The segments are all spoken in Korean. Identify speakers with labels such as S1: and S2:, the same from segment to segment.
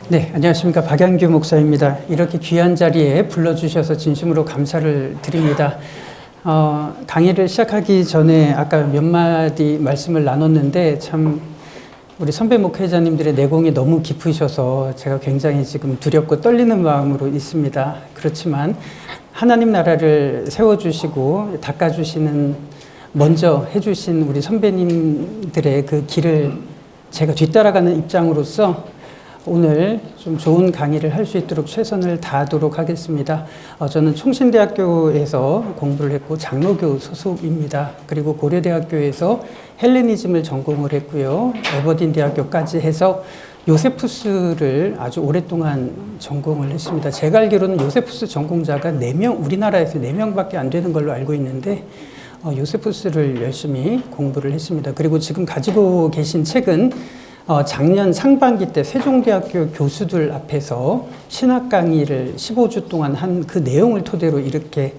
S1: 네, 안녕하십니까. 박양규 목사입니다. 이렇게 귀한 자리에 불러주셔서 진심으로 감사를 드립니다. 강의를 시작하기 전에 아까 몇 마디 말씀을 나눴는데 참 우리 선배 목회자님들의 내공이 너무 깊으셔서 제가 굉장히 지금 두렵고 떨리는 마음으로 있습니다. 그렇지만 하나님 나라를 세워주시고 닦아주시는 먼저 해주신 우리 선배님들의 그 길을 제가 뒤따라가는 입장으로서 오늘 좀 좋은 강의를 할 수 있도록 최선을 다하도록 하겠습니다. 저는 총신대학교에서 공부를 했고 장로교 소속입니다. 그리고 고려대학교에서 헬레니즘을 전공을 했고요. 에버딘 대학교까지 해서 요세푸스를 아주 오랫동안 전공을 했습니다. 제가 알기로는 요세푸스 전공자가 4명, 우리나라에서 4명밖에 안 되는 걸로 알고 있는데 요세푸스를 열심히 공부를 했습니다. 그리고 지금 가지고 계신 책은 작년 상반기 때 세종대학교 교수들 앞에서 신학 강의를 15주 동안 한 그 내용을 토대로 이렇게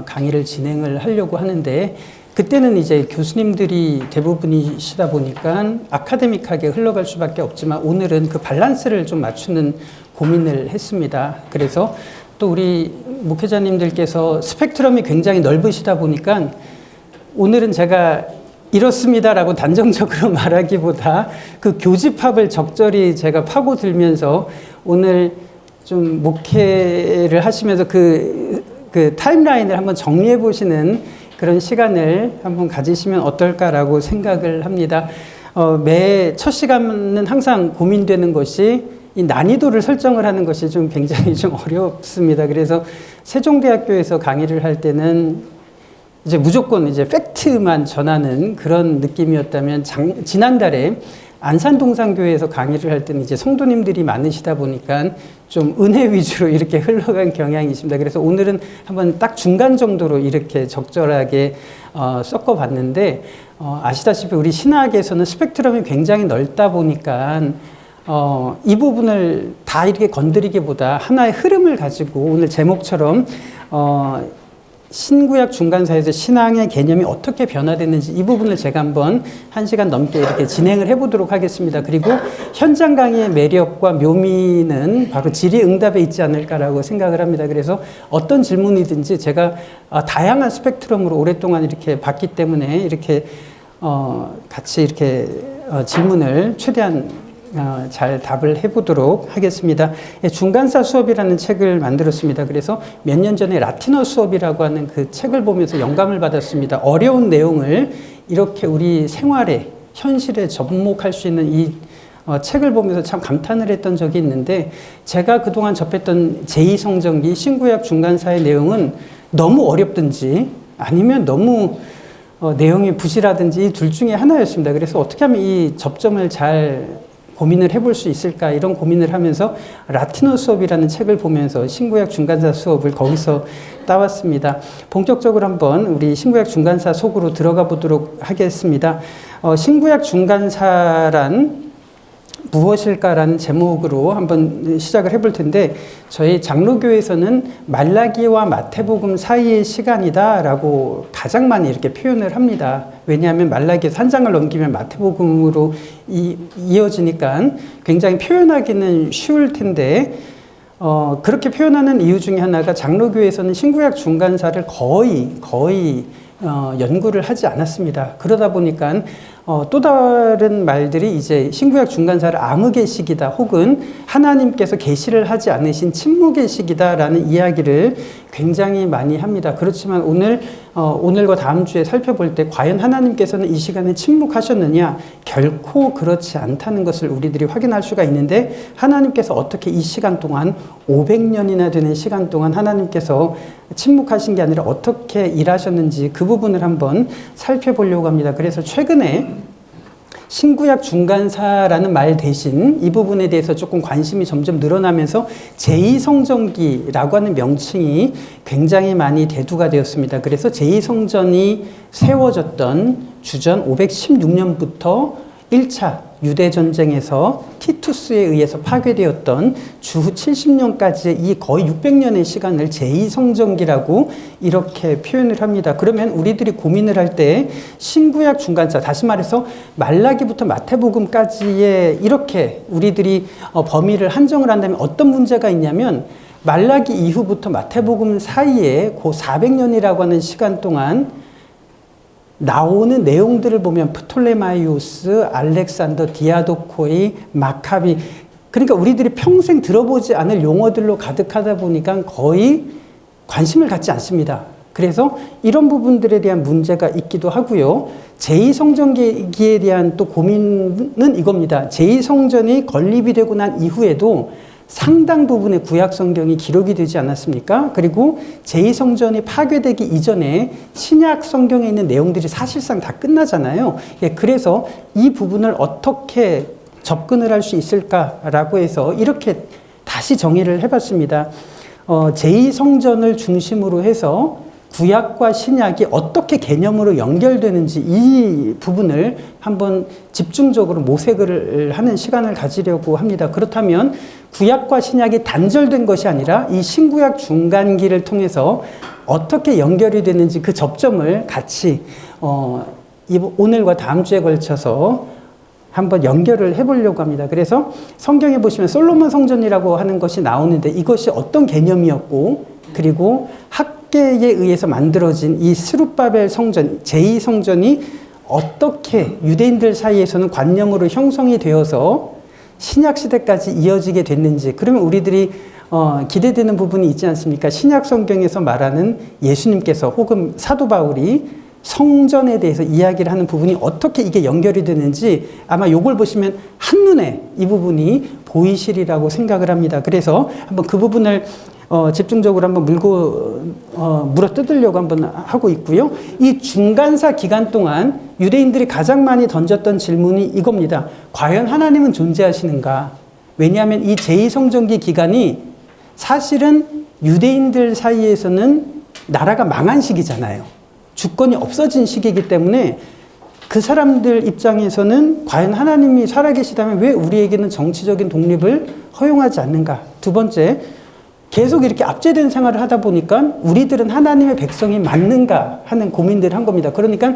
S1: 강의를 진행을 하려고 하는데, 그때는 이제 교수님들이 대부분이시다 보니까 아카데믹하게 흘러갈 수밖에 없지만 오늘은 그 밸런스를 좀 맞추는 고민을 했습니다. 그래서 또 우리 목회자님들께서 스펙트럼이 굉장히 넓으시다 보니까 오늘은 제가 이렇습니다라고 단정적으로 말하기보다 그 교집합을 적절히 제가 파고들면서 오늘 좀 목회를 하시면서 그 타임라인을 한번 정리해 보시는 그런 시간을 한번 가지시면 어떨까라고 생각을 합니다. 매 첫 시간은 항상 고민되는 것이 이 난이도를 설정을 하는 것이 좀 굉장히 좀 어렵습니다. 그래서 세종대학교에서 강의를 할 때는 이제 무조건 이제 팩트만 전하는 그런 느낌이었다면 지난달에 안산동산교회에서 강의를 할 때는 이제 성도님들이 많으시다 보니까 좀 은혜 위주로 이렇게 흘러간 경향이 있습니다. 그래서 오늘은 한번 딱 중간 정도로 이렇게 적절하게 섞어봤는데, 아시다시피 우리 신학에서는 스펙트럼이 굉장히 넓다 보니까 이 부분을 다 이렇게 건드리기보다 하나의 흐름을 가지고 오늘 제목처럼 신구약 중간사에서 신앙의 개념이 어떻게 변화됐는지 이 부분을 제가 한번 1시간 넘게 이렇게 진행을 해보도록 하겠습니다. 그리고 현장 강의의 매력과 묘미는 바로 질의응답에 있지 않을까라고 생각을 합니다. 그래서 어떤 질문이든지 제가 다양한 스펙트럼으로 오랫동안 이렇게 봤기 때문에 이렇게 같이 이렇게 질문을 최대한 잘 답을 해보도록 하겠습니다. 중간사 수업이라는 책을 만들었습니다. 그래서 몇 년 전에 라틴어 수업이라고 하는 그 책을 보면서 영감을 받았습니다. 어려운 내용을 이렇게 우리 생활에, 현실에 접목할 수 있는 이 책을 보면서 참 감탄을 했던 적이 있는데, 제가 그동안 접했던 제2성전기 신구약 중간사의 내용은 너무 어렵든지 아니면 너무 내용이 부실하든지 이 둘 중에 하나였습니다. 그래서 어떻게 하면 이 접점을 잘 고민을 해볼 수 있을까, 이런 고민을 하면서 라틴어 수업이라는 책을 보면서 신구약 중간사 수업을 거기서 따왔습니다. 본격적으로 한번 우리 신구약 중간사 속으로 들어가 보도록 하겠습니다. 신구약 중간사란 무엇일까라는 제목으로 한번 시작을 해볼 텐데, 저희 장로교에서는 말라기와 마태복음 사이의 시간이다라고 가장 많이 이렇게 표현을 합니다. 왜냐하면 말라기에서 한 장을 넘기면 마태복음으로 이어지니까 굉장히 표현하기는 쉬울 텐데, 그렇게 표현하는 이유 중에 하나가 장로교에서는 신구약 중간사를 거의 연구를 하지 않았습니다. 그러다 보니까 또 다른 말들이 이제 신구약 중간사를 암흑의식이다, 혹은 하나님께서 계시를 하지 않으신 침묵의식이다라는 이야기를 굉장히 많이 합니다. 그렇지만 오늘과 다음 주에 살펴볼 때 과연 하나님께서는 이 시간에 침묵하셨느냐? 결코 그렇지 않다는 것을 우리들이 확인할 수가 있는데, 하나님께서 어떻게 이 시간 동안 500년이나 되는 시간 동안 하나님께서 침묵하신 게 아니라 어떻게 일하셨는지 그 부분을 한번 살펴보려고 합니다. 그래서 최근에 신구약 중간사라는 말 대신 이 부분에 대해서 조금 관심이 점점 늘어나면서 제2성전기라고 하는 명칭이 굉장히 많이 대두가 되었습니다. 그래서 제2성전이 세워졌던 주전 516년부터 1차 유대 전쟁에서 티투스에 의해서 파괴되었던 주후 70년까지의 이 거의 600년의 시간을 제2성전기라고 이렇게 표현을 합니다. 그러면 우리들이 고민을 할 때 신구약 중간자, 다시 말해서 말라기부터 마태복음까지의 이렇게 우리들이 범위를 한정을 한다면 어떤 문제가 있냐면, 말라기 이후부터 마태복음 사이에 그 400년이라고 하는 시간 동안 나오는 내용들을 보면 프톨레마이오스, 알렉산더, 디아도코이, 마카비, 그러니까 우리들이 평생 들어보지 않을 용어들로 가득하다 보니까 거의 관심을 갖지 않습니다. 그래서 이런 부분들에 대한 문제가 있기도 하고요. 제2성전기에 대한 또 고민은 이겁니다. 제2성전이 건립이 되고 난 이후에도 상당 부분의 구약 성경이 기록이 되지 않았습니까? 그리고 제2성전이 파괴되기 이전에 신약 성경에 있는 내용들이 사실상 다 끝나잖아요. 예, 그래서 이 부분을 어떻게 접근을 할 수 있을까라고 해서 이렇게 다시 정의를 해봤습니다. 제2성전을 중심으로 해서 구약과 신약이 어떻게 개념으로 연결되는지 이 부분을 한번 집중적으로 모색을 하는 시간을 가지려고 합니다. 그렇다면 구약과 신약이 단절된 것이 아니라 이 신구약 중간기를 통해서 어떻게 연결이 되는지 그 접점을 같이 오늘과 다음 주에 걸쳐서 한번 연결을 해보려고 합니다. 그래서 성경에 보시면 솔로몬 성전이라고 하는 것이 나오는데 이것이 어떤 개념이었고, 그리고 학계에 의해서 만들어진 이 스룹바벨 성전, 제2성전이 어떻게 유대인들 사이에서는 관념으로 형성이 되어서 신약시대까지 이어지게 됐는지, 그러면 우리들이 기대되는 부분이 있지 않습니까? 신약 성경에서 말하는 예수님께서 혹은 사도 바울이 성전에 대해서 이야기를 하는 부분이 어떻게 이게 연결이 되는지 아마 이걸 보시면 한눈에 이 부분이 보이시리라고 생각을 합니다. 그래서 한번 그 부분을 집중적으로 한번 물어 뜯으려고 한번 하고 있고요. 이 중간사 기간 동안 유대인들이 가장 많이 던졌던 질문이 이겁니다. 과연 하나님은 존재하시는가? 왜냐하면 이 제2성전기 기간이 사실은 유대인들 사이에서는 나라가 망한 시기잖아요. 주권이 없어진 시기이기 때문에 그 사람들 입장에서는 과연 하나님이 살아계시다면 왜 우리에게는 정치적인 독립을 허용하지 않는가? 두 번째, 계속 이렇게 압제된 생활을 하다 보니까 우리들은 하나님의 백성이 맞는가 하는 고민들을 한 겁니다. 그러니까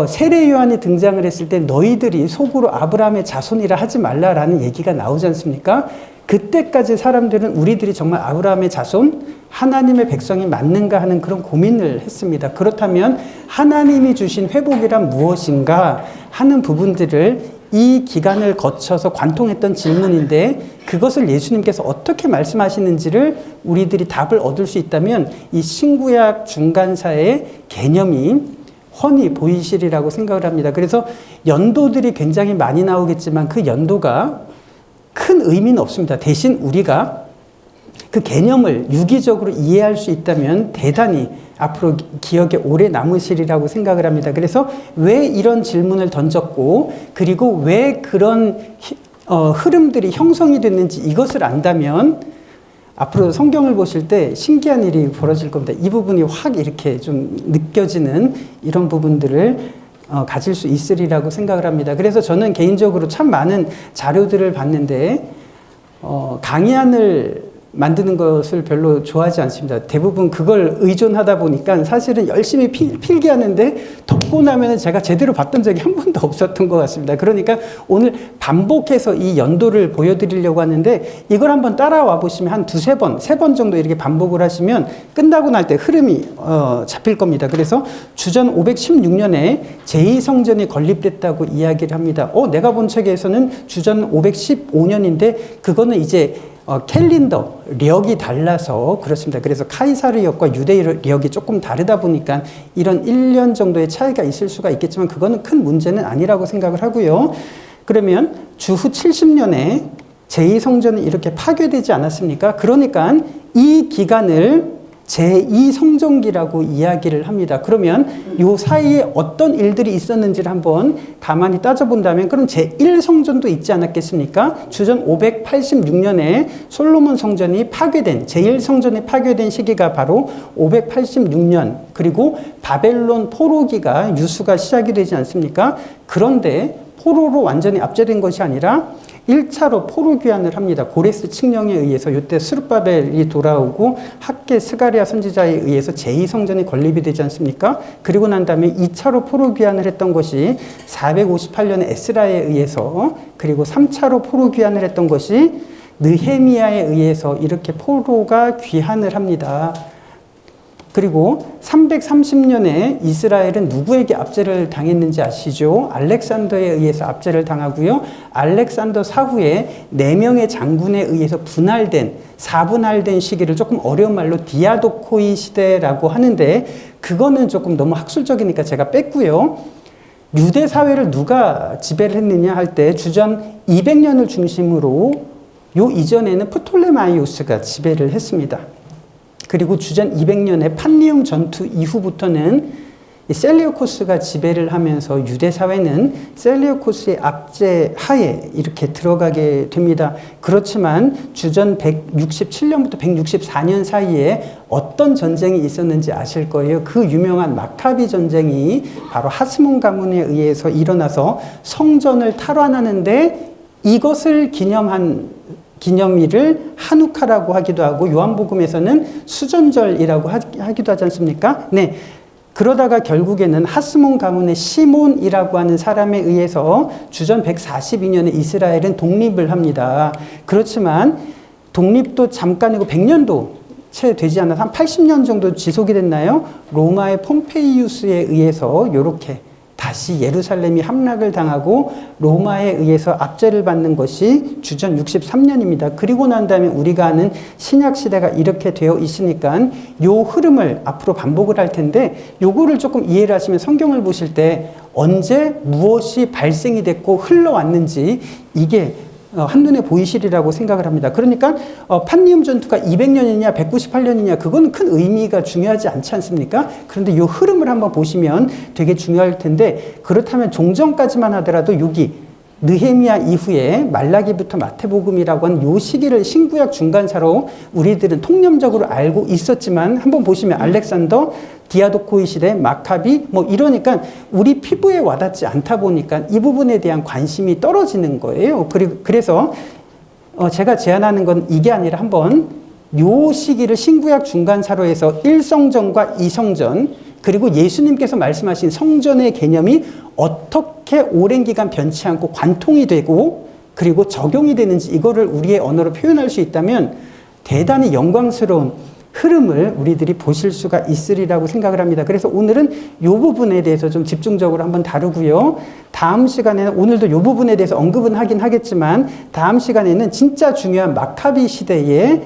S1: 세례 요한이 등장을 했을 때 너희들이 속으로 아브라함의 자손이라 하지 말라라는 얘기가 나오지 않습니까? 그때까지 사람들은 우리들이 정말 아브라함의 자손, 하나님의 백성이 맞는가 하는 그런 고민을 했습니다. 그렇다면 하나님이 주신 회복이란 무엇인가 하는 부분들을 이 기간을 거쳐서 관통했던 질문인데, 그것을 예수님께서 어떻게 말씀하시는지를 우리들이 답을 얻을 수 있다면 이 신구약 중간사의 개념이 훤히 보이시리라고 생각을 합니다. 그래서 연도들이 굉장히 많이 나오겠지만 그 연도가 큰 의미는 없습니다. 대신 우리가 그 개념을 유기적으로 이해할 수 있다면 대단히 앞으로 기억에 오래 남으시리라고 생각을 합니다. 그래서 왜 이런 질문을 던졌고, 그리고 왜 그런 흐름들이 형성이 됐는지 이것을 안다면 앞으로 성경을 보실 때 신기한 일이 벌어질 겁니다. 이 부분이 확 이렇게 좀 느껴지는 이런 부분들을 가질 수 있으리라고 생각을 합니다. 그래서 저는 개인적으로 참 많은 자료들을 봤는데 강의안을 만드는 것을 별로 좋아하지 않습니다. 대부분 그걸 의존하다 보니까 사실은 열심히 필기하는데 덮고 나면 제가 제대로 봤던 적이 한 번도 없었던 것 같습니다. 그러니까 오늘 반복해서 이 연도를 보여드리려고 하는데 이걸 한번 따라와 보시면 한 두세 번, 세 번 정도 이렇게 반복을 하시면 끝나고 날 때 흐름이 잡힐 겁니다. 그래서 주전 516년에 제2성전이 건립됐다고 이야기를 합니다. 내가 본 책에서는 주전 515년인데 그거는 이제 캘린더, 력이 달라서 그렇습니다. 그래서 카이사르역과 유대력이 조금 다르다 보니까 이런 1년 정도의 차이가 있을 수가 있겠지만 그거는 큰 문제는 아니라고 생각을 하고요. 그러면 주후 70년에 제2성전이 이렇게 파괴되지 않았습니까? 그러니까 이 기간을 제2성전기라고 이야기를 합니다. 그러면 이 사이에 어떤 일들이 있었는지를 한번 가만히 따져본다면 그럼 제1성전도 있지 않았겠습니까? 주전 586년에 솔로몬 성전이 파괴된, 제1성전이 파괴된 시기가 바로 586년, 그리고 바벨론 포로기가 유수가 시작이 되지 않습니까? 그런데 포로로 완전히 압제된 것이 아니라 1차로 포로 귀환을 합니다. 고레스 칙령에 의해서 이때 스룹바벨이 돌아오고 학계 스가랴 선지자에 의해서 제2성전이 건립이 되지 않습니까? 그리고 난 다음에 2차로 포로 귀환을 했던 것이 458년에 에스라에 의해서, 그리고 3차로 포로 귀환을 했던 것이 느헤미야에 의해서 이렇게 포로가 귀환을 합니다. 그리고 330년에 이스라엘은 누구에게 압제를 당했는지 아시죠? 알렉산더에 의해서 압제를 당하고요. 알렉산더 사후에 4명의 장군에 의해서 분할된, 4분할된 시기를 조금 어려운 말로 디아도코이 시대라고 하는데, 그거는 조금 너무 학술적이니까 제가 뺐고요. 유대 사회를 누가 지배를 했느냐 할 때 주전 200년을 중심으로 요 이전에는 프톨레마이오스가 지배를 했습니다. 그리고 주전 200년의 판리움 전투 이후부터는 셀리오코스가 지배를 하면서 유대 사회는 셀리오코스의 압제 하에 이렇게 들어가게 됩니다. 그렇지만 주전 167년부터 164년 사이에 어떤 전쟁이 있었는지 아실 거예요. 그 유명한 마카비 전쟁이 바로 하스몬 가문에 의해서 일어나서 성전을 탈환하는데, 이것을 기념일을 하누카라고 하기도 하고 요한복음에서는 수전절이라고 하기도 하지 않습니까? 네. 그러다가 결국에는 하스몬 가문의 시몬이라고 하는 사람에 의해서 주전 142년에 이스라엘은 독립을 합니다. 그렇지만 독립도 잠깐이고 100년도 채 되지 않아서 한 80년 정도 지속이 됐나요? 로마의 폼페이우스에 의해서 이렇게 다시 예루살렘이 함락을 당하고 로마에 의해서 압제를 받는 것이 주전 63년입니다. 그리고 난 다음에 우리가 아는 신약 시대가 이렇게 되어 있으니까 요 흐름을 앞으로 반복을 할 텐데, 요거를 조금 이해를 하시면 성경을 보실 때 언제 무엇이 발생이 됐고 흘러왔는지 이게 한눈에 보이시리라고 생각을 합니다. 그러니까 판니움 전투가 200년이냐 198년이냐 그건 큰 의미가 중요하지 않지 않습니까? 그런데 이 흐름을 한번 보시면 되게 중요할 텐데, 그렇다면 종전까지만 하더라도 여기 느헤미야 이후에 말라기부터 마태복음이라고 하는 요 시기를 신구약 중간사로 우리들은 통념적으로 알고 있었지만, 한번 보시면 알렉산더, 디아도코이 시대, 마카비 뭐 이러니까 우리 피부에 와닿지 않다 보니까 이 부분에 대한 관심이 떨어지는 거예요. 그래서 제가 제안하는 건 이게 아니라 한번 요 시기를 신구약 중간사로 해서 1성전과 2성전, 그리고 예수님께서 말씀하신 성전의 개념이 어떻게 오랜 기간 변치 않고 관통이 되고 그리고 적용이 되는지, 이거를 우리의 언어로 표현할 수 있다면 대단히 영광스러운 흐름을 우리들이 보실 수가 있으리라고 생각을 합니다. 그래서 오늘은 이 부분에 대해서 좀 집중적으로 한번 다루고요. 다음 시간에는, 오늘도 이 부분에 대해서 언급은 하긴 하겠지만 다음 시간에는 진짜 중요한 마카비 시대의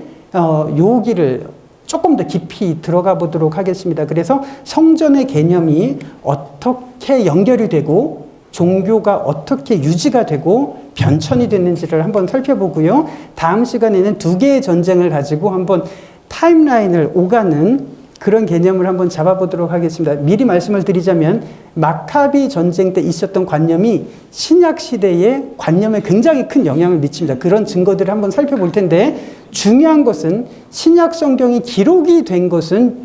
S1: 요기를 조금 더 깊이 들어가 보도록 하겠습니다. 그래서 성전의 개념이 어떻게 연결이 되고 종교가 어떻게 유지가 되고 변천이 됐는지를 한번 살펴보고요. 다음 시간에는 2개의 전쟁을 가지고 한번 타임라인을 오가는 그런 개념을 한번 잡아보도록 하겠습니다. 미리 말씀을 드리자면 마카비 전쟁 때 있었던 관념이 신약 시대의 관념에 굉장히 큰 영향을 미칩니다. 그런 증거들을 한번 살펴볼 텐데, 중요한 것은 신약 성경이 기록이 된 것은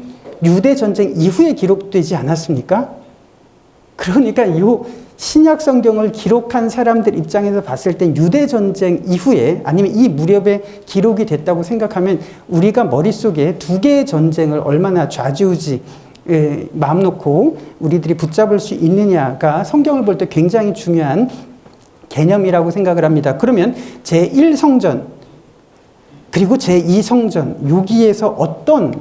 S1: 유대 전쟁 이후에 기록되지 않았습니까? 그러니까 이 신약 성경을 기록한 사람들 입장에서 봤을 땐 유대 전쟁 이후에 아니면 이 무렵에 기록이 됐다고 생각하면 우리가 머릿속에 2개의 전쟁을 얼마나 좌지우지 마음 놓고 우리들이 붙잡을 수 있느냐가 성경을 볼 때 굉장히 중요한 개념이라고 생각을 합니다. 그러면 제1성전 그리고 제2성전, 여기에서 어떤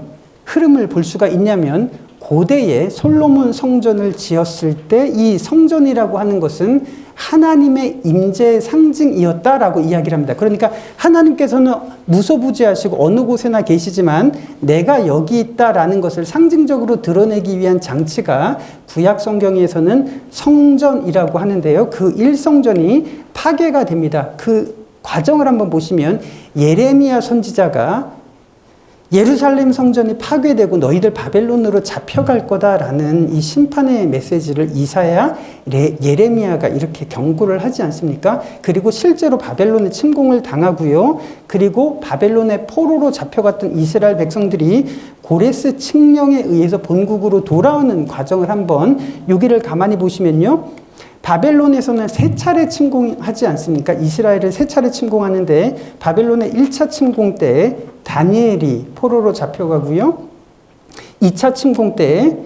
S1: 흐름을 볼 수가 있냐면, 고대에 솔로몬 성전을 지었을 때 이 성전이라고 하는 것은 하나님의 임재의 상징이었다라고 이야기를 합니다. 그러니까 하나님께서는 무소부지하시고 어느 곳에나 계시지만 내가 여기 있다라는 것을 상징적으로 드러내기 위한 장치가 구약 성경에서는 성전이라고 하는데요. 그 1성전이 파괴가 됩니다. 그 과정을 한번 보시면 예레미야 선지자가 예루살렘 성전이 파괴되고 너희들 바벨론으로 잡혀갈 거다라는 이 심판의 메시지를 이사야, 예레미야가 이렇게 경고를 하지 않습니까? 그리고 실제로 바벨론의 침공을 당하고요. 그리고 바벨론의 포로로 잡혀갔던 이스라엘 백성들이 고레스 칙령에 의해서 본국으로 돌아오는 과정을 한번 여기를 가만히 보시면요. 바벨론에서는 세 차례 침공하지 않습니까? 이스라엘을 세 차례 침공하는데 바벨론의 1차 침공 때 다니엘이 포로로 잡혀가고요. 2차 침공 때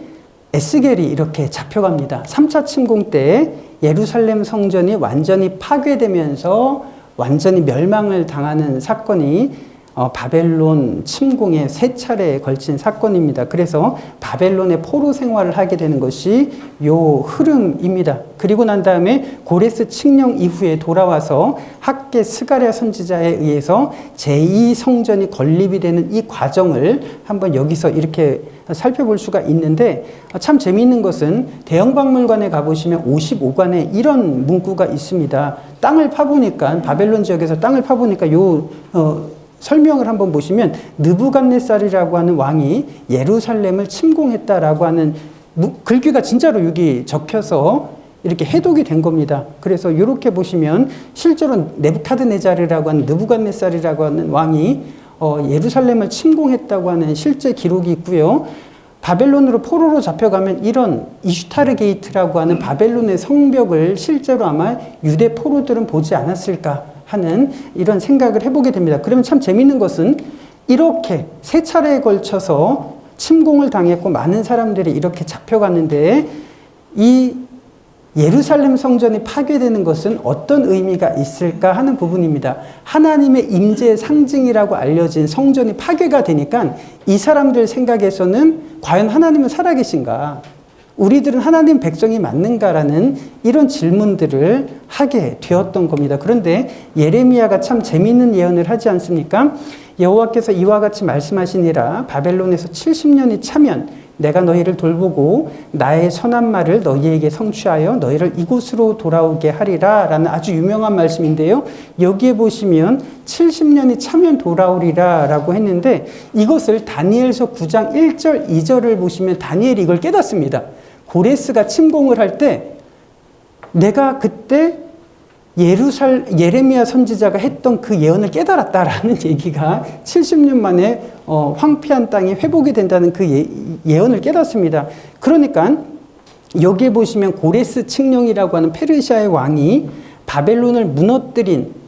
S1: 에스겔이 이렇게 잡혀갑니다. 3차 침공 때 예루살렘 성전이 완전히 파괴되면서 완전히 멸망을 당하는 사건이 바벨론 침공의 세 차례에 걸친 사건입니다. 그래서 바벨론의 포로 생활을 하게 되는 것이 요 흐름입니다. 그리고 난 다음에 고레스 칙령 이후에 돌아와서 학개 스가랴 선지자에 의해서 제2성전이 건립이 되는 이 과정을 한번 여기서 이렇게 살펴볼 수가 있는데, 참 재미있는 것은 대형박물관에 가보시면 55관에 이런 문구가 있습니다. 땅을 파보니까, 바벨론 지역에서 땅을 파보니까 설명을 한번 보시면 느부갓네살이라고 하는 왕이 예루살렘을 침공했다라고 하는 글귀가 진짜로 여기 적혀서 이렇게 해독이 된 겁니다. 그래서 이렇게 보시면 실제로 느부갓네살이라고 하는 왕이 예루살렘을 침공했다고 하는 실제 기록이 있고요. 바벨론으로 포로로 잡혀가면 이런 이슈타르 게이트라고 하는 바벨론의 성벽을 실제로 아마 유대 포로들은 보지 않았을까 하는 이런 생각을 해보게 됩니다. 그러면 참 재밌는 것은 이렇게 세 차례에 걸쳐서 침공을 당했고 많은 사람들이 이렇게 잡혀갔는데 이 예루살렘 성전이 파괴되는 것은 어떤 의미가 있을까 하는 부분입니다. 하나님의 임재의 상징이라고 알려진 성전이 파괴가 되니까 이 사람들 생각에서는 과연 하나님은 살아계신가? 우리들은 하나님 백성이 맞는가라는 이런 질문들을 하게 되었던 겁니다. 그런데 예레미야가 참 재미있는 예언을 하지 않습니까? 여호와께서 이와 같이 말씀하시니라. 바벨론에서 70년이 차면 내가 너희를 돌보고 나의 선한 말을 너희에게 성취하여 너희를 이곳으로 돌아오게 하리라 라는 아주 유명한 말씀인데요. 여기에 보시면 70년이 차면 돌아오리라 라고 했는데 이것을 다니엘서 9장 1절 2절을 보시면 다니엘이 이걸 깨닫습니다. 고레스가 침공을 할 때 내가 그때 예레미야 선지자가 했던 그 예언을 깨달았다라는 얘기가 70년 만에 황폐한 땅이 회복이 된다는 그 예언을 깨닫습니다. 그러니까 여기에 보시면 고레스 칙령이라고 하는 페르시아의 왕이 바벨론을 무너뜨리고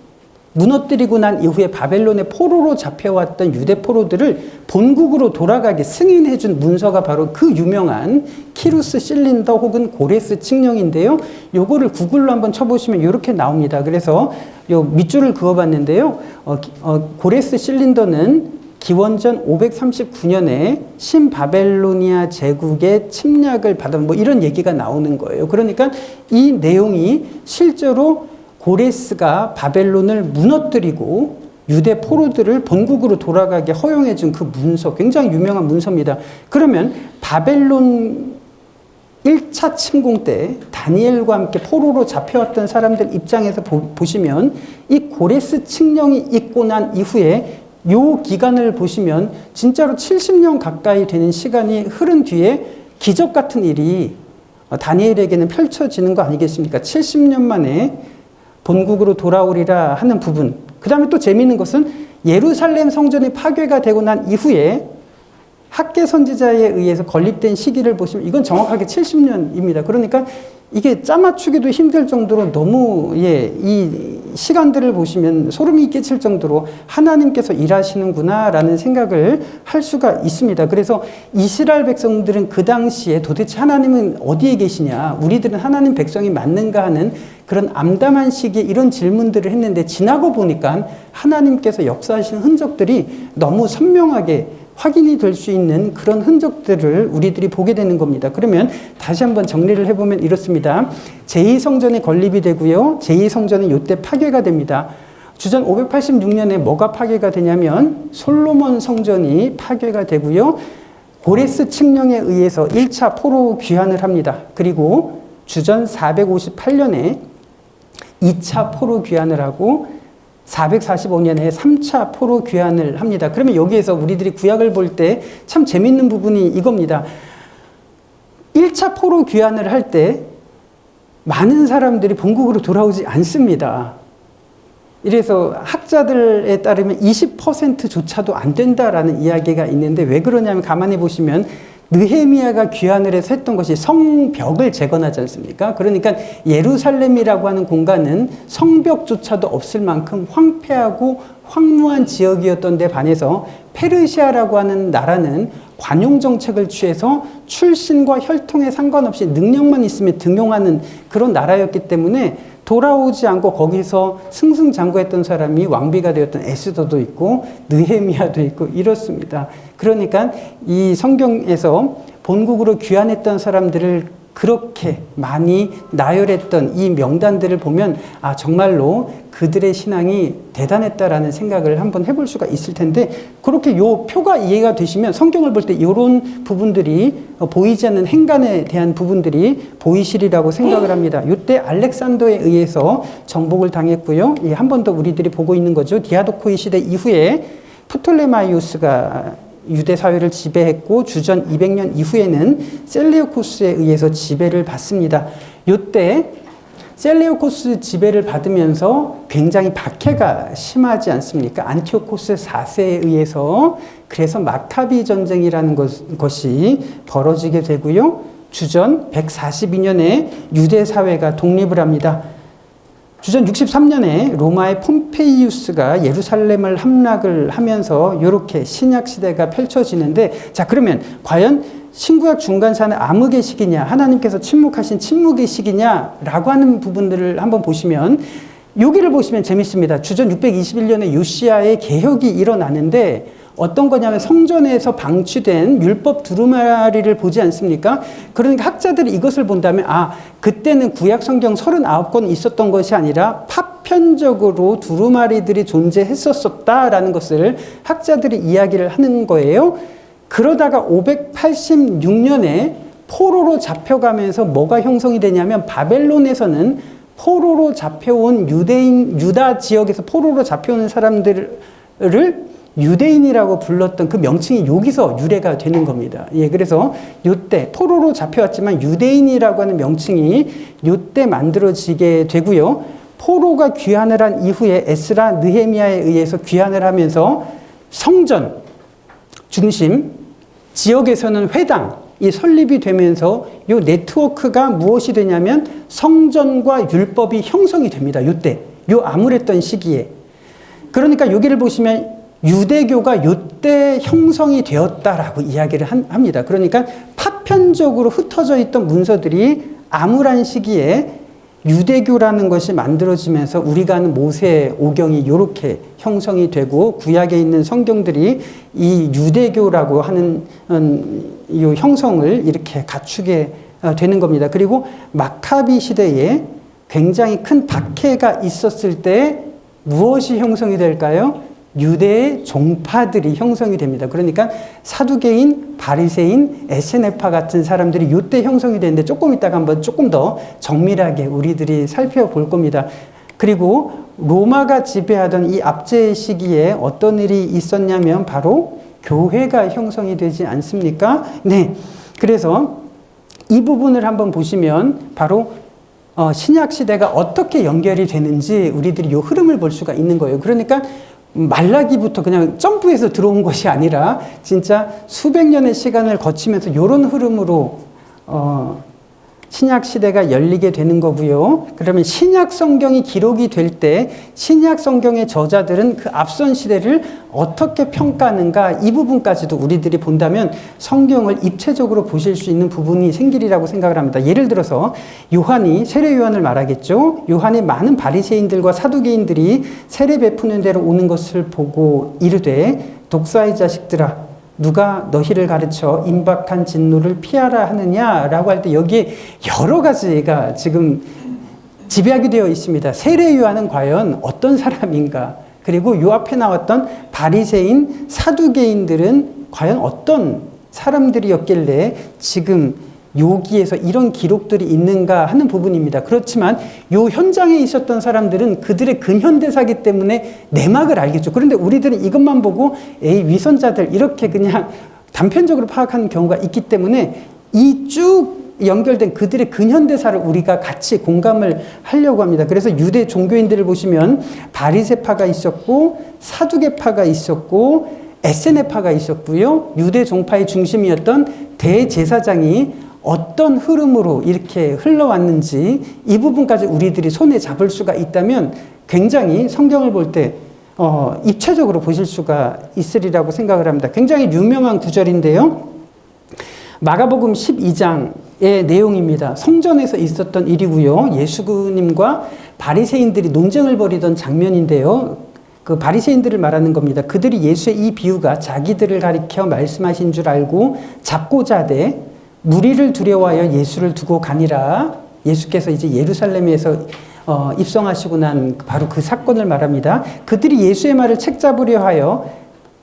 S1: 난 이후에 바벨론의 포로로 잡혀왔던 유대 포로들을 본국으로 돌아가게 승인해준 문서가 바로 그 유명한 키루스 실린더 혹은 고레스 칙령인데요. 요거를 구글로 한번 쳐보시면 이렇게 나옵니다. 그래서 요 밑줄을 그어봤는데요. 고레스 실린더는 기원전 539년에 신바벨로니아 제국의 침략을 받은 이런 얘기가 나오는 거예요. 그러니까 이 내용이 실제로 고레스가 바벨론을 무너뜨리고 유대 포로들을 본국으로 돌아가게 허용해 준 그 문서, 굉장히 유명한 문서입니다. 그러면 바벨론 1차 침공 때 다니엘과 함께 포로로 잡혀왔던 사람들 입장에서 보시면 이 고레스 칙령이 있고 난 이후에 요 기간을 보시면 진짜로 70년 가까이 되는 시간이 흐른 뒤에 기적 같은 일이 다니엘에게는 펼쳐지는 거 아니겠습니까? 70년 만에 본국으로 돌아오리라 하는 부분. 그 다음에 또 재미있는 것은 예루살렘 성전이 파괴가 되고 난 이후에 학개 선지자에 의해서 건립된 시기를 보시면 이건 정확하게 70년입니다. 그러니까 이게 짜맞추기도 힘들 정도로 너무 이 시간들을 보시면 소름이 끼칠 정도로 하나님께서 일하시는구나라는 생각을 할 수가 있습니다. 그래서 이스라엘 백성들은 그 당시에 도대체 하나님은 어디에 계시냐, 우리들은 하나님 백성이 맞는가 하는 그런 암담한 시기에 이런 질문들을 했는데 지나고 보니까 하나님께서 역사하시는 흔적들이 너무 선명하게 확인이 될 수 있는 그런 흔적들을 우리들이 보게 되는 겁니다. 그러면 다시 한번 정리를 해보면 이렇습니다. 제2성전이 건립이 되고요. 제2성전은 이때 파괴가 됩니다. 주전 586년에 뭐가 파괴가 되냐면 솔로몬 성전이 파괴가 되고요. 고레스 칙령에 의해서 1차 포로 귀환을 합니다. 그리고 주전 458년에 2차 포로 귀환을 하고 445년에 3차 포로 귀환을 합니다. 그러면 여기에서 우리들이 구약을 볼 때 참 재밌는 부분이 이겁니다. 1차 포로 귀환을 할 때 많은 사람들이 본국으로 돌아오지 않습니다. 이래서 학자들에 따르면 20%조차도 안 된다라는 이야기가 있는데 왜 그러냐면 가만히 보시면 느헤미야가 귀환을 해서 했던 것이 성벽을 재건하지 않습니까? 그러니까 예루살렘이라고 하는 공간은 성벽조차도 없을 만큼 황폐하고 황무한 지역이었던 데 반해서 페르시아라고 하는 나라는 관용 정책을 취해서 출신과 혈통에 상관없이 능력만 있으면 등용하는 그런 나라였기 때문에 돌아오지 않고 거기서 승승장구했던 사람이 왕비가 되었던 에스더도 있고 느헤미야도 있고 이렇습니다. 그러니까 이 성경에서 본국으로 귀환했던 사람들을 그렇게 많이 나열했던 이 명단들을 보면 아 정말로 그들의 신앙이 대단했다라는 생각을 한번 해볼 수가 있을 텐데 그렇게 요 표가 이해가 되시면 성경을 볼 때 이런 부분들이 보이지 않는 행간에 대한 부분들이 보이시리라고 생각을 합니다. 이때 알렉산더에 의해서 정복을 당했고요. 한 번 더 우리들이 보고 있는 거죠. 디아도코이 시대 이후에 프톨레마이오스가 유대 사회를 지배했고 주전 200년 이후에는 셀레우코스에 의해서 지배를 받습니다. 이때 셀레우코스 지배를 받으면서 굉장히 박해가 심하지 않습니까? 안티오코스 4세에 의해서 그래서 마카비 전쟁이라는 것이 벌어지게 되고요. 주전 142년에 유대 사회가 독립을 합니다. 주전 63년에 로마의 폼페이우스가 예루살렘을 함락을 하면서 이렇게 신약 시대가 펼쳐지는데 자 그러면 과연 신구약 중간사는 암흑의 시기냐 하나님께서 침묵하신 침묵의 시기냐라고 하는 부분들을 한번 보시면 여기를 보시면 재밌습니다. 주전 621년에 요시야의 개혁이 일어나는데 어떤 거냐면 성전에서 방치된 율법 두루마리를 보지 않습니까? 그러니까 학자들이 이것을 본다면 아 그때는 구약 성경 39권 있었던 것이 아니라 파편적으로 두루마리들이 존재했었다라는 것을 학자들이 이야기를 하는 거예요. 그러다가 586년에 포로로 잡혀가면서 뭐가 형성이 되냐면 바벨론에서는 포로로 잡혀온 유다 지역에서 포로로 잡혀오는 사람들을 유대인이라고 불렀던 그 명칭이 여기서 유래가 되는 겁니다. 예, 그래서 요때 포로로 잡혀왔지만 유대인이라고 하는 명칭이 요때 만들어지게 되고요. 포로가 귀환을 한 이후에 에스라, 느헤미야에 의해서 귀환을 하면서 성전 중심, 지역에서는 회당이 설립이 되면서 요 네트워크가 무엇이 되냐면 성전과 율법이 형성이 됩니다. 요때, 요 암울했던 시기에. 그러니까 여기를 보시면 유대교가 요때 형성이 되었다라고 이야기를 합니다. 그러니까 파편적으로 흩어져 있던 문서들이 암울한 시기에 유대교라는 것이 만들어지면서 우리가 아는 모세 오경이 이렇게 형성이 되고 구약에 있는 성경들이 이 유대교라고 하는 이 형성을 이렇게 갖추게 되는 겁니다. 그리고 마카비 시대에 굉장히 큰 박해가 있었을 때 무엇이 형성이 될까요? 유대의 종파들이 형성이 됩니다. 그러니까 사두개인, 바리새인, 에세네파 같은 사람들이 이때 형성이 되는데 조금 이따가 한번 조금 더 정밀하게 우리들이 살펴볼 겁니다. 그리고 로마가 지배하던 이 압제 시기에 어떤 일이 있었냐면 바로 교회가 형성이 되지 않습니까? 네. 그래서 이 부분을 한번 보시면 바로 신약 시대가 어떻게 연결이 되는지 우리들이 이 흐름을 볼 수가 있는 거예요. 그러니까 말라기부터 그냥 점프해서 들어온 것이 아니라 진짜 수백 년의 시간을 거치면서 이런 흐름으로 신약 시대가 열리게 되는 거고요. 그러면 신약 성경이 기록이 될 때 신약 성경의 저자들은 그 앞선 시대를 어떻게 평가하는가 이 부분까지도 우리들이 본다면 성경을 입체적으로 보실 수 있는 부분이 생기리라고 생각을 합니다. 예를 들어서 요한이 세례 요한을 말하겠죠. 요한이 많은 바리새인들과 사두개인들이 세례 베푸는 데로 오는 것을 보고 이르되 독사의 자식들아 누가 너희를 가르쳐 임박한 진노를 피하라 하느냐라고 할 때 여기에 여러 가지가 지금 집약이 되어 있습니다. 세례 요한은 과연 어떤 사람인가? 그리고 요 앞에 나왔던 바리새인, 사두개인들은 과연 어떤 사람들이었길래 지금 여기에서 이런 기록들이 있는가 하는 부분입니다. 그렇지만 요 현장에 있었던 사람들은 그들의 근현대사기 때문에 내막을 알겠죠. 그런데 우리들은 이것만 보고 에이 위선자들 이렇게 그냥 단편적으로 파악하는 경우가 있기 때문에 이 쭉 연결된 그들의 근현대사를 우리가 같이 공감을 하려고 합니다. 그래서 유대 종교인들을 보시면 바리새파가 있었고 사두개파가 있었고 에세네파가 있었고요. 유대 종파의 중심이었던 대제사장이 어떤 흐름으로 이렇게 흘러왔는지 이 부분까지 우리들이 손에 잡을 수가 있다면 굉장히 성경을 볼 때 입체적으로 보실 수가 있으리라고 생각을 합니다. 굉장히 유명한 구절인데요. 마가복음 12장의 내용입니다. 성전에서 있었던 일이고요. 예수님과 바리새인들이 논쟁을 벌이던 장면인데요. 그 바리새인들을 말하는 겁니다. 그들이 예수의 이 비유가 자기들을 가리켜 말씀하신 줄 알고 잡고자 하되 무리를 두려워하여 예수를 두고 가니라. 예수께서 이제 예루살렘에서 입성하시고 난 바로 그 사건을 말합니다. 그들이 예수의 말을 책잡으려 하여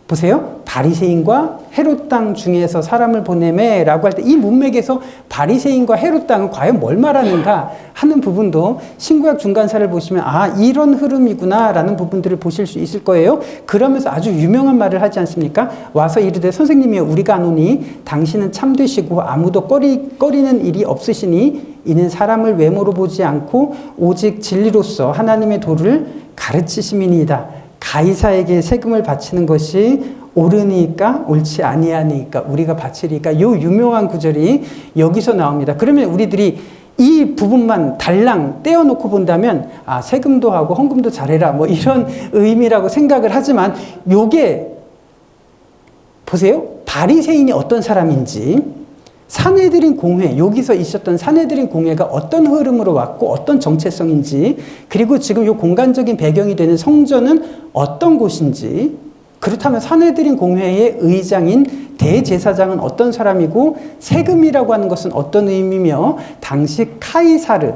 S1: 보세요. 바리새인과 헤롯 땅 중에서 사람을 보내매 라고 할 때 이 문맥에서 바리새인과 헤롯 땅은 과연 뭘 말하는가 하는 부분도 신구약 중간사를 보시면 이런 흐름이구나 라는 부분들을 보실 수 있을 거예요. 그러면서 아주 유명한 말을 하지 않습니까? 와서 이르되 선생님이여 우리가 아노니 당신은 참되시고 아무도 꺼리는 일이 없으시니 이는 사람을 외모로 보지 않고 오직 진리로서 하나님의 도를 가르치심이니이다. 가이사에게 세금을 바치는 것이 옳으니까 옳지 아니하니까 우리가 바치리까 이 유명한 구절이 여기서 나옵니다. 그러면 우리들이 이 부분만 달랑 떼어놓고 본다면 세금도 하고 헌금도 잘해라 뭐 이런 의미라고 생각을 하지만 요게 보세요. 바리새인이 어떤 사람인지 사내들인 공회, 여기서 있었던 사내들인 공회가 어떤 흐름으로 왔고 어떤 정체성인지, 그리고 지금 이 공간적인 배경이 되는 성전은 어떤 곳인지, 그렇다면 사내들인 공회의 의장인 대제사장은 어떤 사람이고 세금이라고 하는 것은 어떤 의미며 당시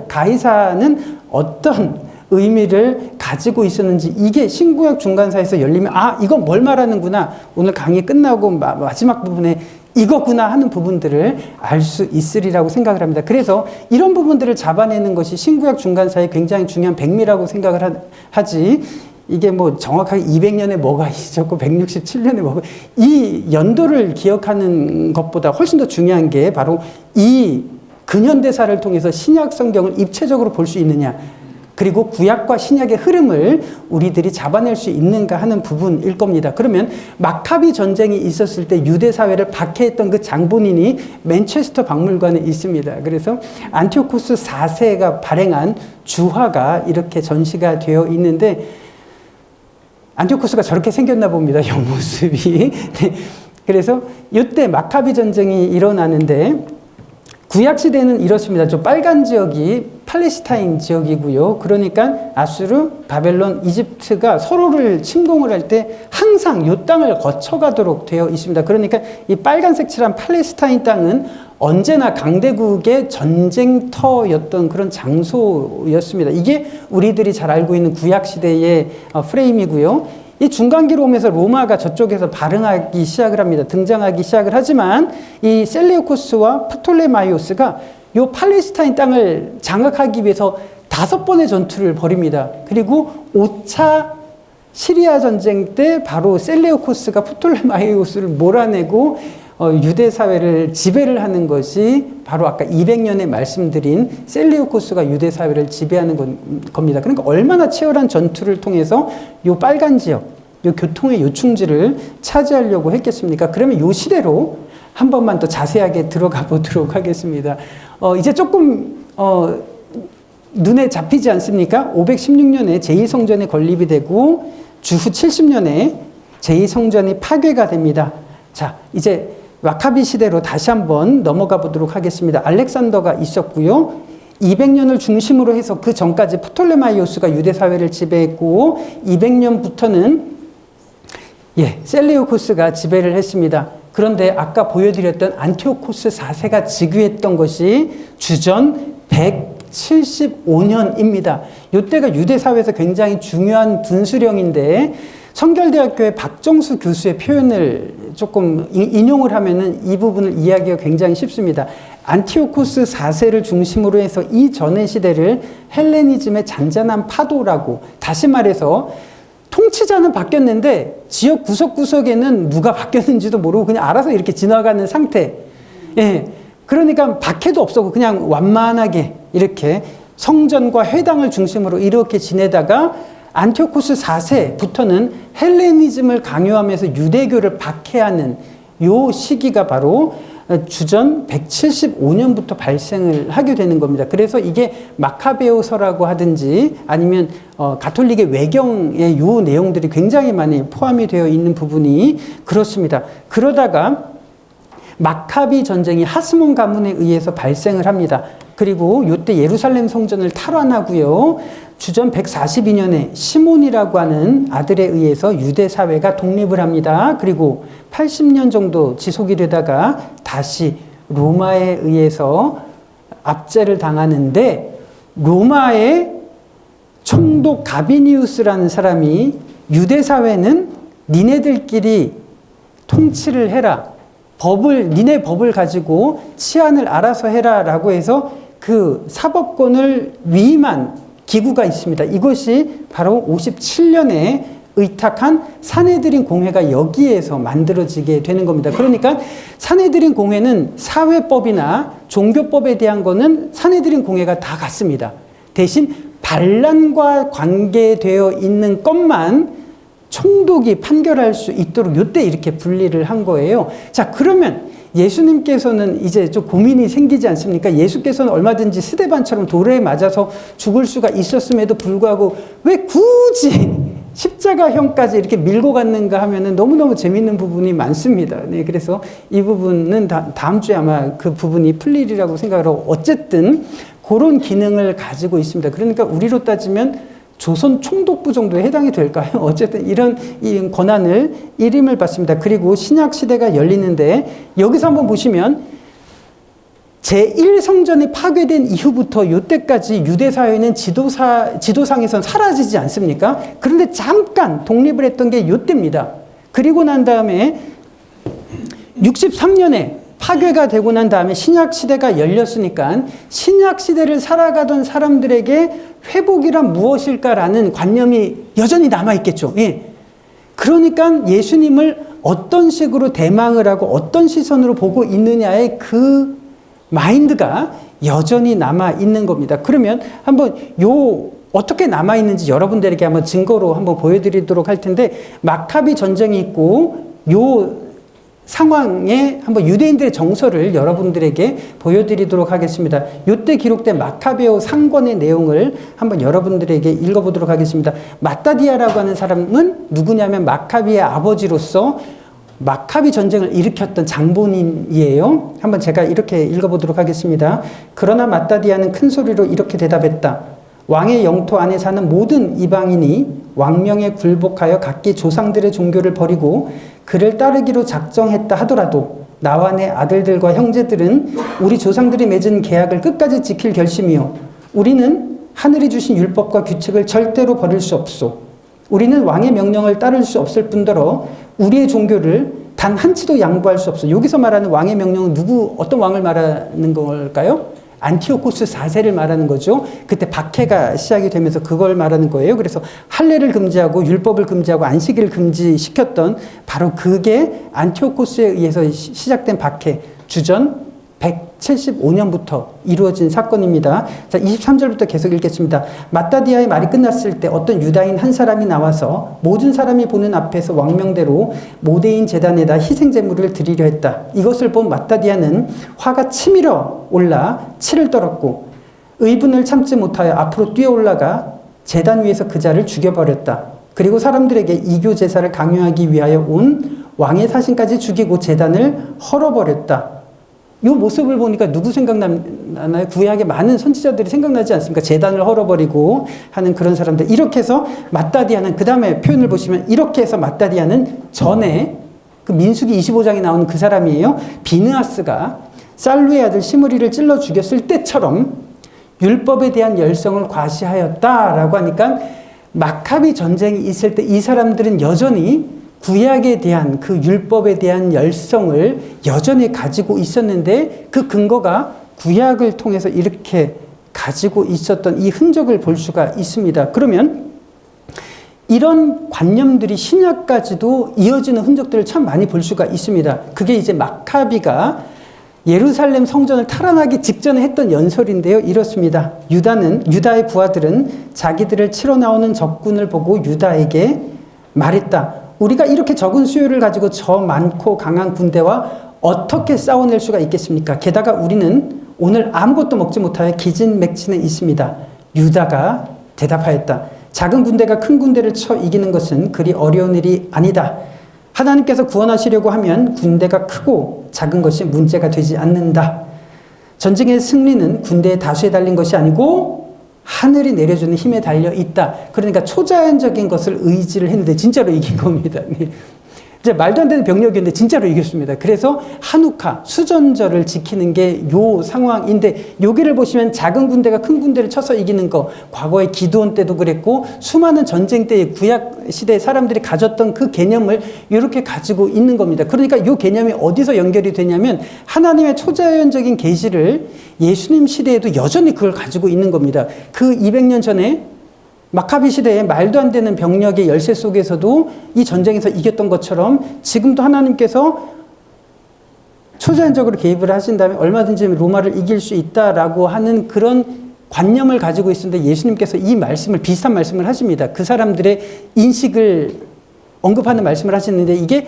S1: 가이사는 어떤 의미를 가지고 있었는지, 이게 신구약 중간사에서 열리면 이건 뭘 말하는구나, 오늘 강의 끝나고 마지막 부분에 이거구나 하는 부분들을 알 수 있으리라고 생각을 합니다. 그래서 이런 부분들을 잡아내는 것이 신구약 중간사의 굉장히 중요한 백미라고 생각을 하지, 이게 뭐 정확하게 200년에 뭐가 있었고 167년에 뭐가, 이 연도를 기억하는 것보다 훨씬 더 중요한 게 바로 이 근현대사를 통해서 신약 성경을 입체적으로 볼 수 있느냐, 그리고 구약과 신약의 흐름을 우리들이 잡아낼 수 있는가 하는 부분일 겁니다. 그러면 마카비 전쟁이 있었을 때 유대 사회를 박해했던 그 장본인이 맨체스터 박물관에 있습니다. 그래서 안티오코스 4세가 발행한 주화가 이렇게 전시가 되어 있는데, 안티오코스가 저렇게 생겼나 봅니다. 옆모습이. 네. 그래서 이때 마카비 전쟁이 일어나는데, 구약시대는 이렇습니다. 저 빨간 지역이 팔레스타인 지역이고요. 그러니까 아수르, 바벨론, 이집트가 서로를 침공을 할 때 항상 이 땅을 거쳐가도록 되어 있습니다. 그러니까 이 빨간색 칠한 팔레스타인 땅은 언제나 강대국의 전쟁터였던 그런 장소였습니다. 이게 우리들이 잘 알고 있는 구약시대의 프레임이고요. 이 중간기로 오면서 로마가 저쪽에서 발흥하기 시작을 합니다. 등장하기 시작을 하지만 이 셀레우코스와 프톨레마이오스가 이 팔레스타인 땅을 장악하기 위해서 5번의 전투를 벌입니다. 그리고 5차 시리아 전쟁 때 바로 셀레우코스가 프톨레마이오스를 몰아내고 유대 사회를 지배를 하는 것이 바로 아까 200년에 말씀드린 셀레우코스가 유대 사회를 지배하는 겁니다. 그러니까 얼마나 치열한 전투를 통해서 요 빨간 지역, 요 교통의 요충지를 차지하려고 했겠습니까? 그러면 요 시대로 한 번만 더 자세하게 들어가 보도록 하겠습니다. 이제 조금 눈에 잡히지 않습니까? 516년에 제2성전이 건립이 되고 주후 70년에 제2성전이 파괴가 됩니다. 자, 이제 마카비 시대로 다시 한번 넘어가 보도록 하겠습니다. 알렉산더가 있었고요. 200년을 중심으로 해서 그 전까지 프톨레마이오스가 유대 사회를 지배했고 200년부터는 셀레우코스가 지배를 했습니다. 그런데 아까 보여드렸던 안티오코스 4세가 즉위했던 것이 주전 175년입니다. 이때가 유대 사회에서 굉장히 중요한 분수령인데, 성결대학교의 박정수 교수의 표현을 조금 인용을 하면은 이 부분을 이해하기가 굉장히 쉽습니다. 안티오코스 4세를 중심으로 해서 이 전의 시대를 헬레니즘의 잔잔한 파도라고, 다시 말해서 통치자는 바뀌었는데 지역 구석구석에는 누가 바뀌었는지도 모르고 그냥 알아서 이렇게 지나가는 상태. 그러니까 박해도 없었고 그냥 완만하게 이렇게 성전과 회당을 중심으로 이렇게 지내다가 안티오코스 4세부터는 헬레니즘을 강요하면서 유대교를 박해하는 요 시기가 바로 주전 175년부터 발생을 하게 되는 겁니다. 그래서 이게 마카베오서라고 하든지 아니면 가톨릭의 외경의 요 내용들이 굉장히 많이 포함이 되어 있는 부분이 그렇습니다. 그러다가 마카비 전쟁이 하스몬 가문에 의해서 발생을 합니다. 그리고 이때 예루살렘 성전을 탈환하고요. 주전 142년에 시몬이라고 하는 아들에 의해서 유대 사회가 독립을 합니다. 그리고 80년 정도 지속이 되다가 다시 로마에 의해서 압제를 당하는데 로마의 총독 가비니우스라는 사람이 유대 사회는 니네들끼리 통치를 해라. 니네 법을 가지고 치안을 알아서 해라 라고 해서 그 사법권을 위임한 기구가 있습니다. 이것이 바로 57년에 의탁한 사내들인 공회가 여기에서 만들어지게 되는 겁니다. 그러니까 사내들인 공회는 사회법이나 종교법에 대한 거는 사내들인 공회가 다 같습니다. 대신 반란과 관계되어 있는 것만 총독이 판결할 수 있도록 이때 이렇게 분리를 한 거예요. 자, 그러면 예수님께서는 이제 좀 고민이 생기지 않습니까? 예수께서는 얼마든지 스데반처럼 돌에 맞아서 죽을 수가 있었음에도 불구하고 왜 굳이 십자가형까지 이렇게 밀고 갔는가 하면은 너무너무 재밌는 부분이 많습니다. 네, 그래서 이 부분은 다음 주에 아마 그 부분이 풀리리라고 생각을 하고 어쨌든 그런 기능을 가지고 있습니다. 그러니까 우리로 따지면 조선 총독부 정도에 해당이 될까요? 어쨌든 이런 권한을 일임을 받습니다. 그리고 신약 시대가 열리는데 여기서 한번 보시면 제1성전이 파괴된 이후부터 이때까지 유대 사회는 지도상에선 사라지지 않습니까? 그런데 잠깐 독립을 했던 게 이때입니다. 그리고 난 다음에 63년에 파괴가 되고 난 다음에 신약 시대가 열렸으니까 신약 시대를 살아가던 사람들에게 회복이란 무엇일까라는 관념이 여전히 남아있겠죠. 예. 그러니까 예수님을 어떤 식으로 대망을 하고 어떤 시선으로 보고 있느냐의 그 마인드가 여전히 남아있는 겁니다. 그러면 한번 어떻게 남아있는지 여러분들에게 한번 증거로 한번 보여드리도록 할 텐데 마카비 전쟁이 있고 상황에 한번 유대인들의 정서를 여러분들에게 보여드리도록 하겠습니다. 이때 기록된 마카베오 상권의 내용을 한번 여러분들에게 읽어보도록 하겠습니다. 마따디아라고 하는 사람은 누구냐면 마카비의 아버지로서 마카비 전쟁을 일으켰던 장본인이에요. 한번 제가 이렇게 읽어보도록 하겠습니다. 그러나 마따디아는 큰 소리로 이렇게 대답했다. 왕의 영토 안에 사는 모든 이방인이 왕명에 굴복하여 각기 조상들의 종교를 버리고 그를 따르기로 작정했다 하더라도 나와 내 아들들과 형제들은 우리 조상들이 맺은 계약을 끝까지 지킬 결심이요. 우리는 하늘이 주신 율법과 규칙을 절대로 버릴 수 없소. 우리는 왕의 명령을 따를 수 없을 뿐더러 우리의 종교를 단 한치도 양보할 수 없어. 여기서 말하는 왕의 명령은 어떤 왕을 말하는 걸까요? 안티오코스 4세를 말하는 거죠. 그때 박해가 시작이 되면서 그걸 말하는 거예요. 그래서 할례를 금지하고 율법을 금지하고 안식일을 금지시켰던 바로 그게 안티오코스에 의해서 시작된 박해, 주전 175년부터 이루어진 사건입니다. 자, 23절부터 계속 읽겠습니다. 마따디아의 말이 끝났을 때 어떤 유다인 한 사람이 나와서 모든 사람이 보는 앞에서 왕명대로 모데인 제단에다 희생제물을 드리려 했다. 이것을 본 마따디아는 화가 치밀어 올라 치를 떨었고 의분을 참지 못하여 앞으로 뛰어 올라가 제단 위에서 그 자를 죽여버렸다. 그리고 사람들에게 이교 제사를 강요하기 위하여 온 왕의 사신까지 죽이고 제단을 헐어버렸다. 이 모습을 보니까 누구 생각나나요? 구약의 많은 선지자들이 생각나지 않습니까? 제단을 헐어버리고 하는 그런 사람들. 이렇게 해서 마따디아는, 그 다음에 표현을 보시면 이렇게 해서 마따디아는 전에 그 민수기 25장에 나오는 그 사람이에요. 비느하스가 살루의 아들 시므리를 찔러 죽였을 때처럼 율법에 대한 열성을 과시하였다라고 하니까 마카비 전쟁이 있을 때 이 사람들은 여전히 구약에 대한 그 율법에 대한 열성을 여전히 가지고 있었는데 그 근거가 구약을 통해서 이렇게 가지고 있었던 이 흔적을 볼 수가 있습니다. 그러면 이런 관념들이 신약까지도 이어지는 흔적들을 참 많이 볼 수가 있습니다. 그게 이제 마카비가 예루살렘 성전을 탈환하기 직전에 했던 연설인데요. 이렇습니다. 유다의 부하들은 자기들을 치러 나오는 적군을 보고 유다에게 말했다. 우리가 이렇게 적은 수요를 가지고 저 많고 강한 군대와 어떻게 싸워낼 수가 있겠습니까? 게다가 우리는 오늘 아무것도 먹지 못하여 기진맥진해 있습니다. 유다가 대답하였다. 작은 군대가 큰 군대를 쳐 이기는 것은 그리 어려운 일이 아니다. 하나님께서 구원하시려고 하면 군대가 크고 작은 것이 문제가 되지 않는다. 전쟁의 승리는 군대의 다수에 달린 것이 아니고 하늘이 내려주는 힘에 달려 있다. 그러니까 초자연적인 것을 의지를 했는데 진짜로 이긴 겁니다. 네. 이제 말도 안 되는 병력이었는데 진짜로 이겼습니다. 그래서 한우카, 수전절을 지키는 게 요 상황인데 여기를 보시면 작은 군대가 큰 군대를 쳐서 이기는 거, 과거에 기드온 때도 그랬고 수많은 전쟁 때의 구약 시대의 사람들이 가졌던 그 개념을 이렇게 가지고 있는 겁니다. 그러니까 이 개념이 어디서 연결이 되냐면 하나님의 초자연적인 계시를 예수님 시대에도 여전히 그걸 가지고 있는 겁니다. 그 200년 전에 마카비 시대에 말도 안 되는 병력의 열세 속에서도 이 전쟁에서 이겼던 것처럼 지금도 하나님께서 초자연적으로 개입을 하신다면 얼마든지 로마를 이길 수 있다라고 하는 그런 관념을 가지고 있었는데 예수님께서 이 말씀을, 비슷한 말씀을 하십니다. 그 사람들의 인식을 언급하는 말씀을 하시는데 이게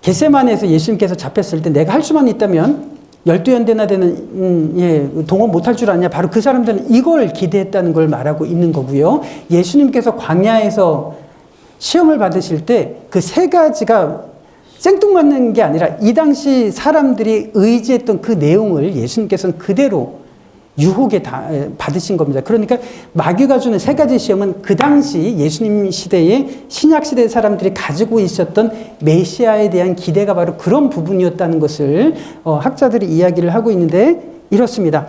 S1: 겟세마네에서 예수님께서 잡혔을 때 내가 할 수만 있다면 12연대나 되는 동원 못할 줄 아냐. 바로 그 사람들은 이걸 기대했다는 걸 말하고 있는 거고요. 예수님께서 광야에서 시험을 받으실 때 그 세 가지가 생뚱맞는 게 아니라 이 당시 사람들이 의지했던 그 내용을 예수님께서는 그대로 유혹에 받으신 겁니다. 그러니까 마귀가 주는 세 가지 시험은 그 당시 예수님 시대에 신약 시대 사람들이 가지고 있었던 메시아에 대한 기대가 바로 그런 부분이었다는 것을 학자들이 이야기를 하고 있는데 이렇습니다.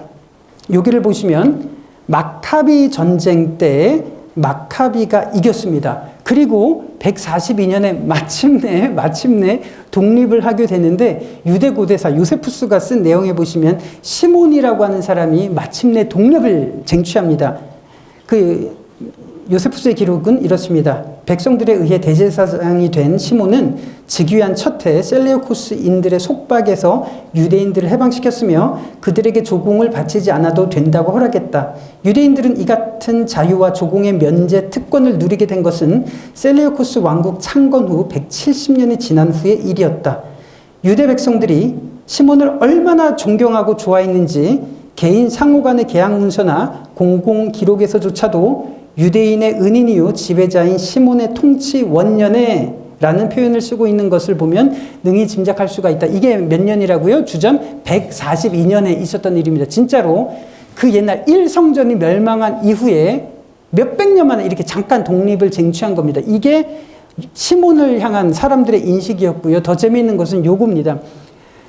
S1: 여기를 보시면 마카비 전쟁 때 마카비가 이겼습니다. 그리고 142년에 마침내 독립을 하게 되는데 유대 고대사 요세푸스가 쓴 내용에 보시면 시몬이라고 하는 사람이 마침내 독립을 쟁취합니다. 그 요세푸스의 기록은 이렇습니다. 백성들에 의해 대제사장이 된 시몬은 즉위한 첫 해 셀레우코스인들의 속박에서 유대인들을 해방시켰으며 그들에게 조공을 바치지 않아도 된다고 허락했다. 유대인들은 이 같은 자유와 조공의 면제 특권을 누리게 된 것은 셀레우코스 왕국 창건 후 170년이 지난 후의 일이었다. 유대 백성들이 시몬을 얼마나 존경하고 좋아했는지 개인 상호 간의 계약 문서나 공공 기록에서조차도 유대인의 은인이요 지배자인 시몬의 통치 원년에 라는 표현을 쓰고 있는 것을 보면 능히 짐작할 수가 있다. 이게 몇 년이라고요? 주전 142년에 있었던 일입니다. 진짜로 그 옛날 1성전이 멸망한 이후에 몇백 년 만에 이렇게 잠깐 독립을 쟁취한 겁니다. 이게 시몬을 향한 사람들의 인식이었고요. 더 재미있는 것은 요겁니다.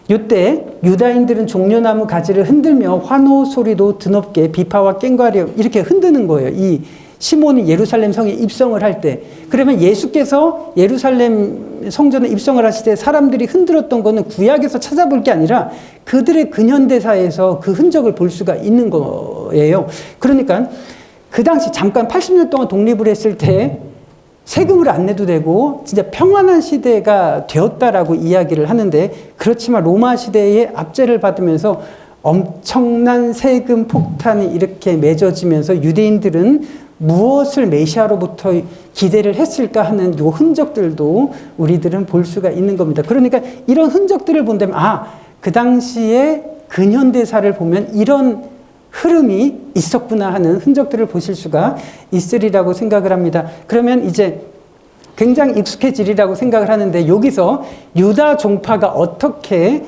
S1: 이때 유다인들은 종려나무 가지를 흔들며 환호 소리도 드높게 비파와 꽹과리 이렇게 흔드는 거예요. 이 시몬이 예루살렘 성에 입성을 할 때. 그러면 예수께서 예루살렘 성전에 입성을 하실 때 사람들이 흔들었던 거는 구약에서 찾아볼 게 아니라 그들의 근현대사에서 그 흔적을 볼 수가 있는 거예요. 그러니까 그 당시 잠깐 80년 동안 독립을 했을 때 세금을 안 내도 되고 진짜 평안한 시대가 되었다라고 이야기를 하는데 그렇지만 로마 시대의 압제를 받으면서 엄청난 세금 폭탄이 이렇게 맺어지면서 유대인들은 무엇을 메시아로부터 기대를 했을까 하는 요 흔적들도 우리들은 볼 수가 있는 겁니다. 그러니까 이런 흔적들을 본다면 그 당시에 근현대사를 보면 이런 흐름이 있었구나 하는 흔적들을 보실 수가 있으리라고 생각을 합니다. 그러면 이제 굉장히 익숙해지리라고 생각을 하는데 여기서 유다 종파가 어떻게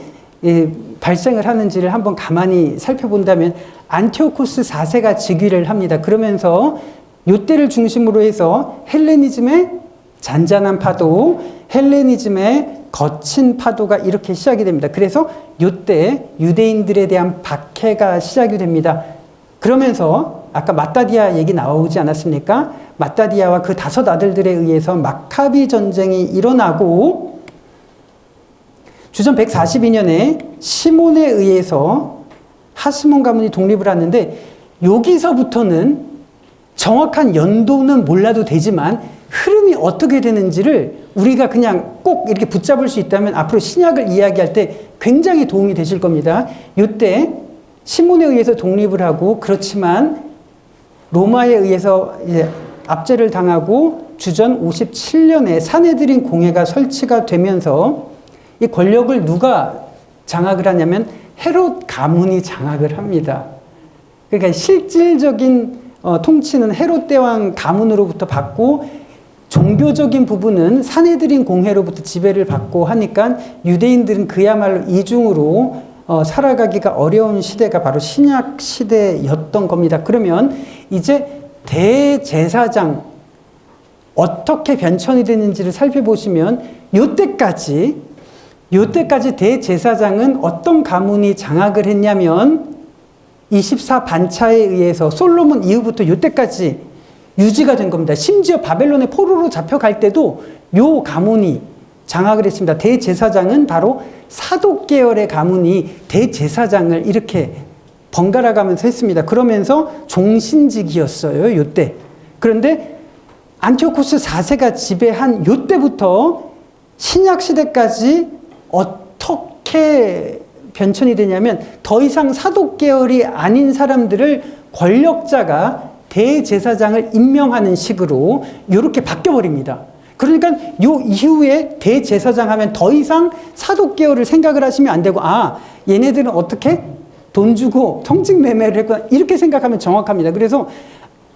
S1: 발생을 하는지를 한번 가만히 살펴본다면 안티오코스 4세가 즉위를 합니다. 그러면서 이때를 중심으로 해서 헬레니즘의 잔잔한 파도, 헬레니즘의 거친 파도가 이렇게 시작이 됩니다. 그래서 이때 유대인들에 대한 박해가 시작이 됩니다. 그러면서 아까 마따디아 얘기 나오지 않았습니까? 마따디아와 그 5 아들들에 의해서 마카비 전쟁이 일어나고 주전 142년에 시몬에 의해서 하스몬 가문이 독립을 하는데 여기서부터는 정확한 연도는 몰라도 되지만 흐름이 어떻게 되는지를 우리가 그냥 꼭 이렇게 붙잡을 수 있다면 앞으로 신약을 이야기할 때 굉장히 도움이 되실 겁니다. 이때 시몬에 의해서 독립을 하고, 그렇지만 로마에 의해서 이제 압제를 당하고 주전 57년에 사내들인 공회가 설치가 되면서 이 권력을 누가 장악을 하냐면 헤롯 가문이 장악을 합니다. 그러니까 실질적인 통치는 헤롯 대왕 가문으로부터 받고, 종교적인 부분은 사내들인 공회로부터 지배를 받고 하니까 유대인들은 그야말로 이중으로 살아가기가 어려운 시대가 바로 신약 시대였던 겁니다. 그러면 이제 대제사장 어떻게 변천이 되는지를 살펴보시면 요때까지 대제사장은 어떤 가문이 장악을 했냐면 24반차에 의해서 솔로몬 이후부터 요때까지 유지가 된 겁니다. 심지어 바벨론의 포로로 잡혀갈 때도 요 가문이 장악을 했습니다. 대제사장은 바로 사독 계열의 가문이 대제사장을 이렇게 번갈아 가면서 했습니다. 그러면서 종신직이었어요, 요때. 그런데 안티오코스 4세가 지배한 요때부터 신약 시대까지 어떻게 변천이 되냐면 더 이상 사독 계열이 아닌 사람들을 권력자가 대제사장을 임명하는 식으로 이렇게 바뀌어버립니다. 그러니까 요 이후에 대제사장 하면 더 이상 사독 계열을 생각을 하시면 안 되고, 얘네들은 어떻게 돈 주고 성직 매매를 했구나, 이렇게 생각하면 정확합니다. 그래서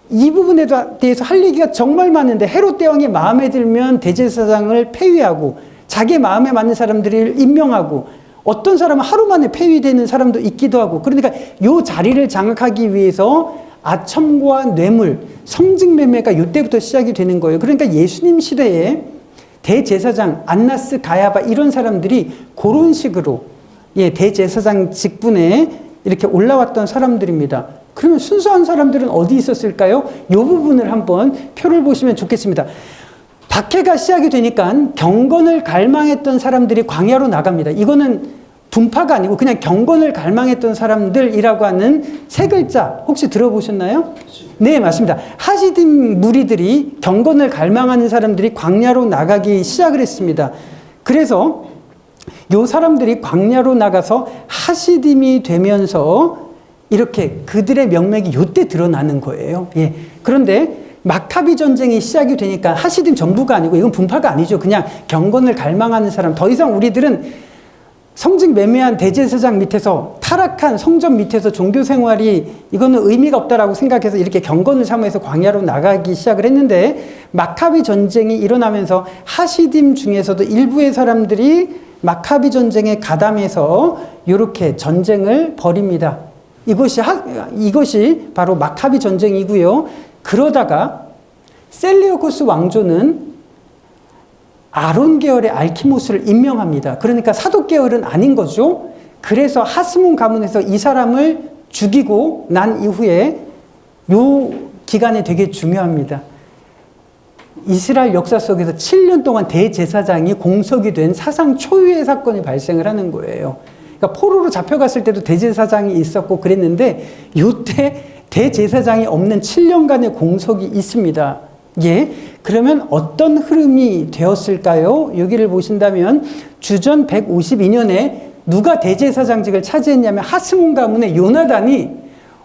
S1: 이 부분에 대해서 할 얘기가 정말 많은데, 헤롯 대왕이 마음에 들면 대제사장을 폐위하고 자기 마음에 맞는 사람들을 임명하고, 어떤 사람은 하루 만에 폐위되는 사람도 있기도 하고, 그러니까 요 자리를 장악하기 위해서 아첨과 뇌물, 성직매매가 이때부터 시작이 되는 거예요. 그러니까 예수님 시대에 대제사장, 안나스, 가야바 이런 사람들이 그런 식으로 대제사장 직분에 이렇게 올라왔던 사람들입니다. 그러면 순수한 사람들은 어디 있었을까요? 이 부분을 한번 표를 보시면 좋겠습니다. 박해가 시작이 되니까 경건을 갈망했던 사람들이 광야로 나갑니다. 이거는 분파가 아니고 그냥 경건을 갈망했던 사람들이라고 하는 세 글자 혹시 들어보셨나요? 네, 맞습니다. 하시딤 무리들이, 경건을 갈망하는 사람들이 광야로 나가기 시작을 했습니다. 그래서 요 사람들이 광야로 나가서 하시딤이 되면서 이렇게 그들의 명맥이 요때 드러나는 거예요. 예. 그런데 마카비 전쟁이 시작이 되니까 하시딤 전부가 아니고, 이건 분파가 아니죠. 그냥 경건을 갈망하는 사람. 더 이상 우리들은 성직 매매한 대제사장 밑에서, 타락한 성전 밑에서 종교 생활이 이거는 의미가 없다라고 생각해서 이렇게 경건을 삼아서 광야로 나가기 시작을 했는데, 마카비 전쟁이 일어나면서 하시딤 중에서도 일부의 사람들이 마카비 전쟁에 가담해서 이렇게 전쟁을 벌입니다. 이것이 바로 마카비 전쟁이고요. 그러다가 셀레우코스 왕조는 아론 계열의 알키모스를 임명합니다. 그러니까 사독 계열은 아닌 거죠. 그래서 하스몬 가문에서 이 사람을 죽이고 난 이후에 요 기간이 되게 중요합니다. 이스라엘 역사 속에서 7년 동안 대제사장이 공석이 된 사상 초유의 사건이 발생을 하는 거예요. 그러니까 포로로 잡혀갔을 때도 대제사장이 있었고 그랬는데, 요때 대제사장이 없는 7년간의 공석이 있습니다. 예. 그러면 어떤 흐름이 되었을까요? 여기를 보신다면 주전 152년에 누가 대제사장직을 차지했냐면 하스몬 가문의 요나단이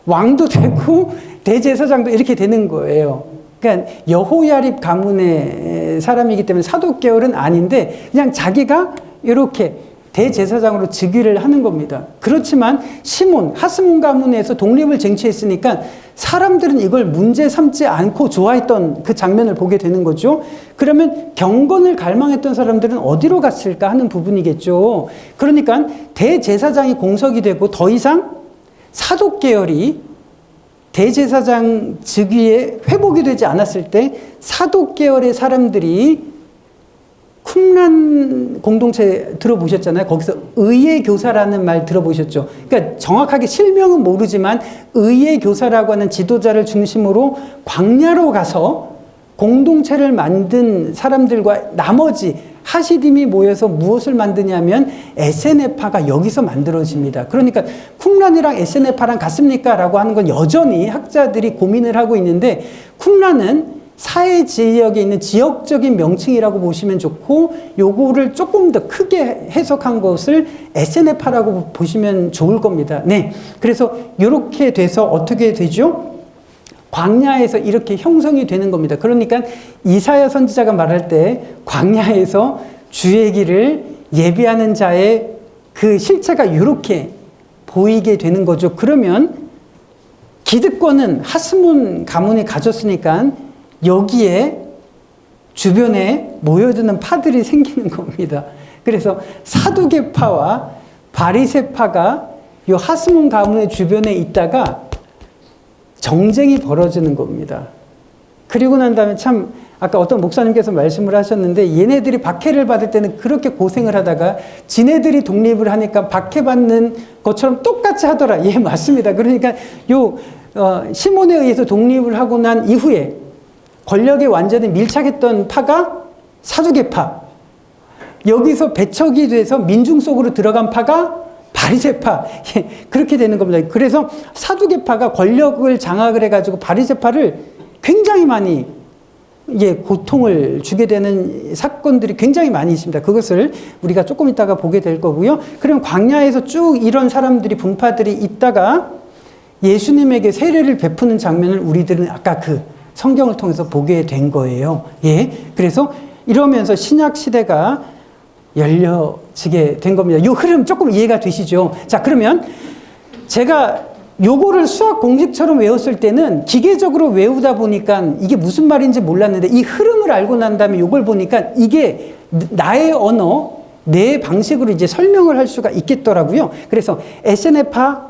S1: 왕도 되고 대제사장도 이렇게 되는 거예요. 그러니까 여호야립 가문의 사람이기 때문에 사독 계열은 아닌데 그냥 자기가 이렇게 대제사장으로 즉위를 하는 겁니다. 그렇지만 시몬, 하스몬 가문에서 독립을 쟁취했으니까 사람들은 이걸 문제 삼지 않고 좋아했던 그 장면을 보게 되는 거죠. 그러면 경건을 갈망했던 사람들은 어디로 갔을까 하는 부분이겠죠. 그러니까 대제사장이 공석이 되고 더 이상 사독 계열이 대제사장 즉위에 회복이 되지 않았을 때 사독 계열의 사람들이 쿰란 공동체 들어보셨잖아요. 거기서 의의 교사라는 말 들어보셨죠. 그러니까 정확하게 실명은 모르지만 의의 교사라고 하는 지도자를 중심으로 광야로 가서 공동체를 만든 사람들과 나머지 하시딤이 모여서 무엇을 만드냐면 에세네파가 여기서 만들어집니다. 그러니까 쿰란이랑 에세네파랑 같습니까? 라고 하는 건 여전히 학자들이 고민을 하고 있는데, 쿰란은 사회 지역에 있는 지역적인 명칭이라고 보시면 좋고, 요거를 조금 더 크게 해석한 것을 에세네파라고 보시면 좋을 겁니다. 네. 그래서 이렇게 돼서 어떻게 되죠? 광야에서 이렇게 형성이 되는 겁니다. 그러니까 이사야 선지자가 말할 때 광야에서 주의 길을 예비하는 자의 그 실체가 이렇게 보이게 되는 거죠. 그러면 기득권은 하스몬 가문이 가졌으니까 여기에 주변에 모여드는 파들이 생기는 겁니다. 그래서 사두개파와 바리새파가 이 하스몬 가문의 주변에 있다가 정쟁이 벌어지는 겁니다. 그리고 난 다음에 참 아까 어떤 목사님께서 말씀을 하셨는데, 얘네들이 박해를 받을 때는 그렇게 고생을 하다가 지네들이 독립을 하니까 박해받는 것처럼 똑같이 하더라. 예, 맞습니다. 그러니까 시몬에 의해서 독립을 하고 난 이후에 권력에 완전히 밀착했던 파가 사두개파, 여기서 배척이 돼서 민중 속으로 들어간 파가 바리새파, 예, 그렇게 되는 겁니다. 그래서 사두개파가 권력을 장악을 해가지고 바리새파를 굉장히 많이 고통을 주게 되는 사건들이 굉장히 많이 있습니다. 그것을 우리가 조금 이따가 보게 될 거고요. 그럼 광야에서 쭉 이런 사람들이, 분파들이 있다가 예수님에게 세례를 베푸는 장면을 우리들은 아까 그 성경을 통해서 보게 된 거예요. 예. 그래서 이러면서 신약 시대가 열려지게 된 겁니다. 이 흐름 조금 이해가 되시죠? 자, 그러면 제가 요거를 수학 공식처럼 외웠을 때는 기계적으로 외우다 보니까 이게 무슨 말인지 몰랐는데, 이 흐름을 알고 난 다음에 요걸 보니까 이게 나의 언어, 내 방식으로 이제 설명을 할 수가 있겠더라고요. 그래서 에세네파,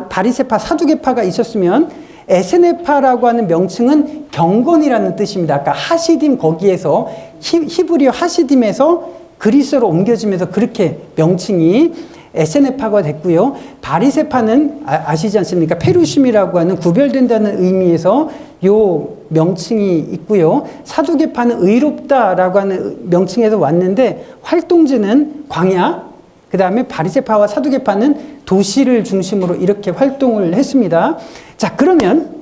S1: 바리새파, 사두개파가 있었으면 에세네파라고 하는 명칭은 경건이라는 뜻입니다. 아까 하시딤, 거기에서 히브리어 하시딤에서 그리스어로 옮겨지면서 그렇게 명칭이 에세네파가 됐고요. 바리새파는 아시지 않습니까? 페루심이라고 하는 구별된다는 의미에서 요 명칭이 있고요. 사두개파는 의롭다라고 하는 명칭에서 왔는데, 활동지는 광야, 그 다음에 바리새파와 사두개파는 도시를 중심으로 이렇게 활동을 했습니다. 자, 그러면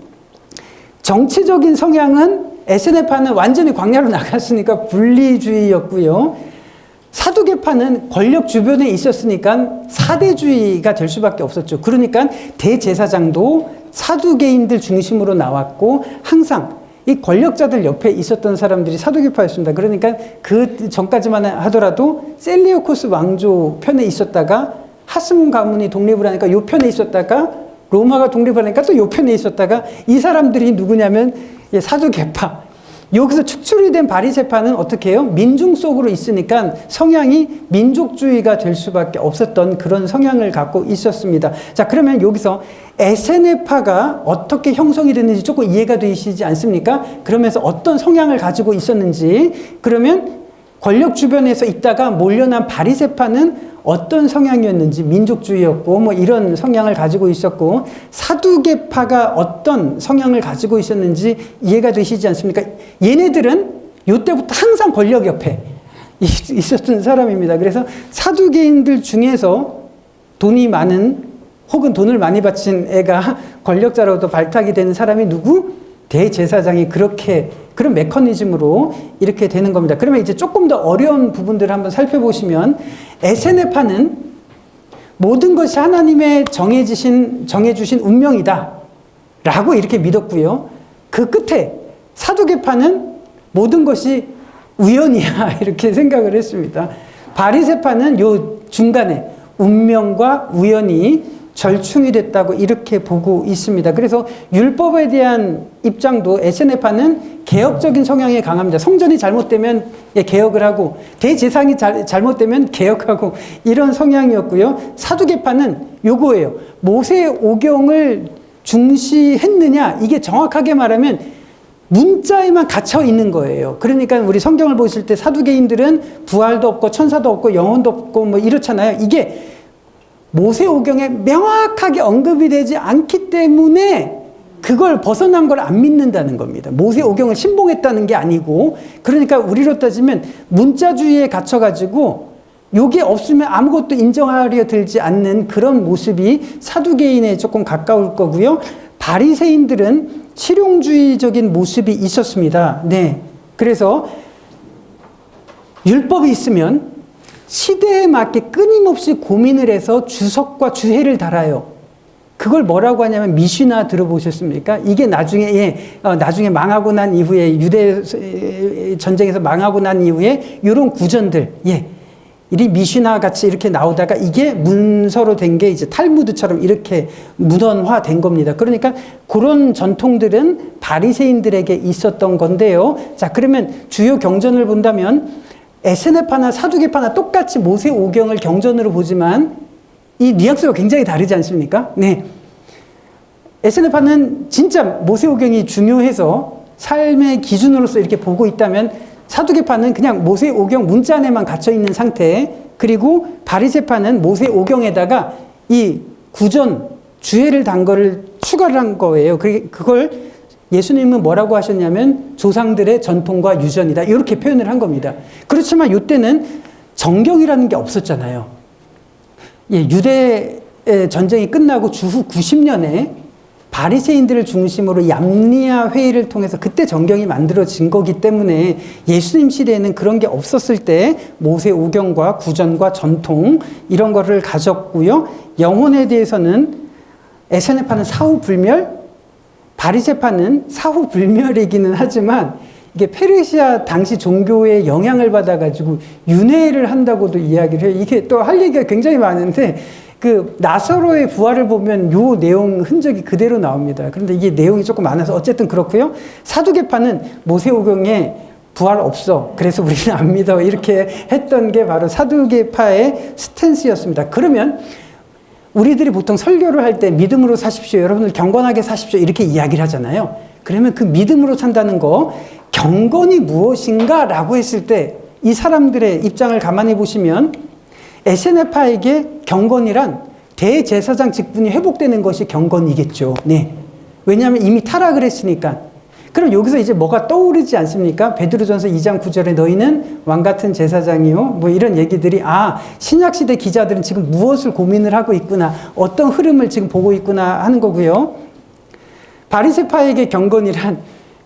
S1: 정치적인 성향은 에세네파는 완전히 광야로 나갔으니까 분리주의였고요. 사두개파는 권력 주변에 있었으니까 사대주의가 될 수밖에 없었죠. 그러니까 대제사장도 사두개인들 중심으로 나왔고, 항상 이 권력자들 옆에 있었던 사람들이 사두개파였습니다. 그러니까 그 전까지만 하더라도 셀리오코스 왕조 편에 있었다가 하스몬 가문이 독립을 하니까 요 편에 있었다가 로마가 독립을 하니까 또 요 편에 있었다가, 이 사람들이 누구냐면 사두개파. 여기서 축출이 된 바리새파는 어떻게 해요? 민중 속으로 있으니까 성향이 민족주의가 될 수밖에 없었던 그런 성향을 갖고 있었습니다. 자, 그러면 여기서 에세네파가 어떻게 형성이 됐는지 조금 이해가 되시지 않습니까? 그러면서 어떤 성향을 가지고 있었는지, 그러면 권력 주변에서 있다가 몰려난 바리새파는 어떤 성향이었는지, 민족주의였고 뭐 이런 성향을 가지고 있었고, 사두개파가 어떤 성향을 가지고 있었는지 이해가 되시지 않습니까? 얘네들은 요때부터 항상 권력 옆에 있었던 사람입니다. 그래서 사두개인들 중에서 돈이 많은, 혹은 돈을 많이 바친 애가 권력자로도 발탁이 되는 사람이 누구? 대제사장이 그렇게, 그런 메커니즘으로 이렇게 되는 겁니다. 그러면 이제 조금 더 어려운 부분들을 한번 살펴보시면, 에세네파는 모든 것이 하나님의 정해주신 운명이다 라고 이렇게 믿었고요. 그 끝에 사두개파는 모든 것이 우연이야 이렇게 생각을 했습니다. 바리새파는 요 중간에 운명과 우연이 절충이 됐다고 이렇게 보고 있습니다. 그래서 율법에 대한 입장도 에세네파는 개혁적인 성향이 강합니다. 성전이 잘못되면 개혁을 하고, 대제사장이 잘못되면 개혁하고, 이런 성향이었고요. 사두개파는 요거예요. 모세 오경을 중시했느냐, 이게 정확하게 말하면 문자에만 갇혀 있는 거예요. 그러니까 우리 성경을 보실 때 사두개인들은 부활도 없고 천사도 없고 영혼도 없고 뭐 이렇잖아요. 이게 모세오경에 명확하게 언급이 되지 않기 때문에 그걸 벗어난 걸 안 믿는다는 겁니다. 모세오경을 신봉했다는 게 아니고, 그러니까 우리로 따지면 문자주의에 갇혀가지고 요게 없으면 아무것도 인정하려 들지 않는 그런 모습이 사두개인에 조금 가까울 거고요. 바리새인들은 실용주의적인 모습이 있었습니다. 네. 그래서 율법이 있으면 시대에 맞게 끊임없이 고민을 해서 주석과 주해를 달아요. 그걸 뭐라고 하냐면 미시나 들어보셨습니까? 이게 나중에 나중에 망하고 난 이후에 유대 전쟁에서 망하고 난 이후에 이런 구전들, 이 미시나 같이 이렇게 나오다가 이게 문서로 된 게 이제 탈무드처럼 이렇게 문헌화된 겁니다. 그러니까 그런 전통들은 바리새인들에게 있었던 건데요. 자, 그러면 주요 경전을 본다면 에세네파나 사두개파나 똑같이 모세오경을 경전으로 보지만 이 뉘앙스가 굉장히 다르지 않습니까? 네. 에세네파는 진짜 모세오경이 중요해서 삶의 기준으로서 이렇게 보고 있다면 사두개파는 그냥 모세오경 문자 안에만 갇혀 있는 상태, 그리고 바리새파는 모세오경에다가 이 구전 주해를 단 거를 추가를 한 거예요. 그걸 예수님은 뭐라고 하셨냐면 조상들의 전통과 유전이다, 이렇게 표현을 한 겁니다. 그렇지만 이때는 정경이라는 게 없었잖아요. 유대 전쟁이 끝나고 주후 90년에 바리새인들을 중심으로 얌리아 회의를 통해서 그때 정경이 만들어진 거기 때문에 예수님 시대에는 그런 게 없었을 때 모세오경과 구전과 전통 이런 거를 가졌고요. 영혼에 대해서는 에세네파는 사후불멸, 바리새파는 사후불멸이기는 하지만 이게 페르시아 당시 종교의 영향을 받아가지고 윤회를 한다고도 이야기를 해요. 이게 또 할 얘기가 굉장히 많은데 그 나사로의 부활을 보면 요 내용 흔적이 그대로 나옵니다. 그런데 이게 내용이 조금 많아서 어쨌든 그렇고요. 사두개파는 모세오경에 부활 없어, 그래서 우리는 안 믿어, 이렇게 했던 게 바로 사두개파의 스탠스였습니다. 그러면 우리들이 보통 설교를 할 때 믿음으로 사십시오, 여러분들 경건하게 사십시오, 이렇게 이야기를 하잖아요. 그러면 그 믿음으로 산다는 거, 경건이 무엇인가 라고 했을 때 이 사람들의 입장을 가만히 보시면 에세네파에게 경건이란 대제사장 직분이 회복되는 것이 경건이겠죠. 네. 왜냐하면 이미 타락을 했으니까. 그럼 여기서 이제 뭐가 떠오르지 않습니까? 베드로전서 2장 9절에 너희는 왕같은 제사장이요, 뭐 이런 얘기들이, 신약시대 기자들은 지금 무엇을 고민을 하고 있구나, 어떤 흐름을 지금 보고 있구나 하는 거고요. 바리새파에게 경건이란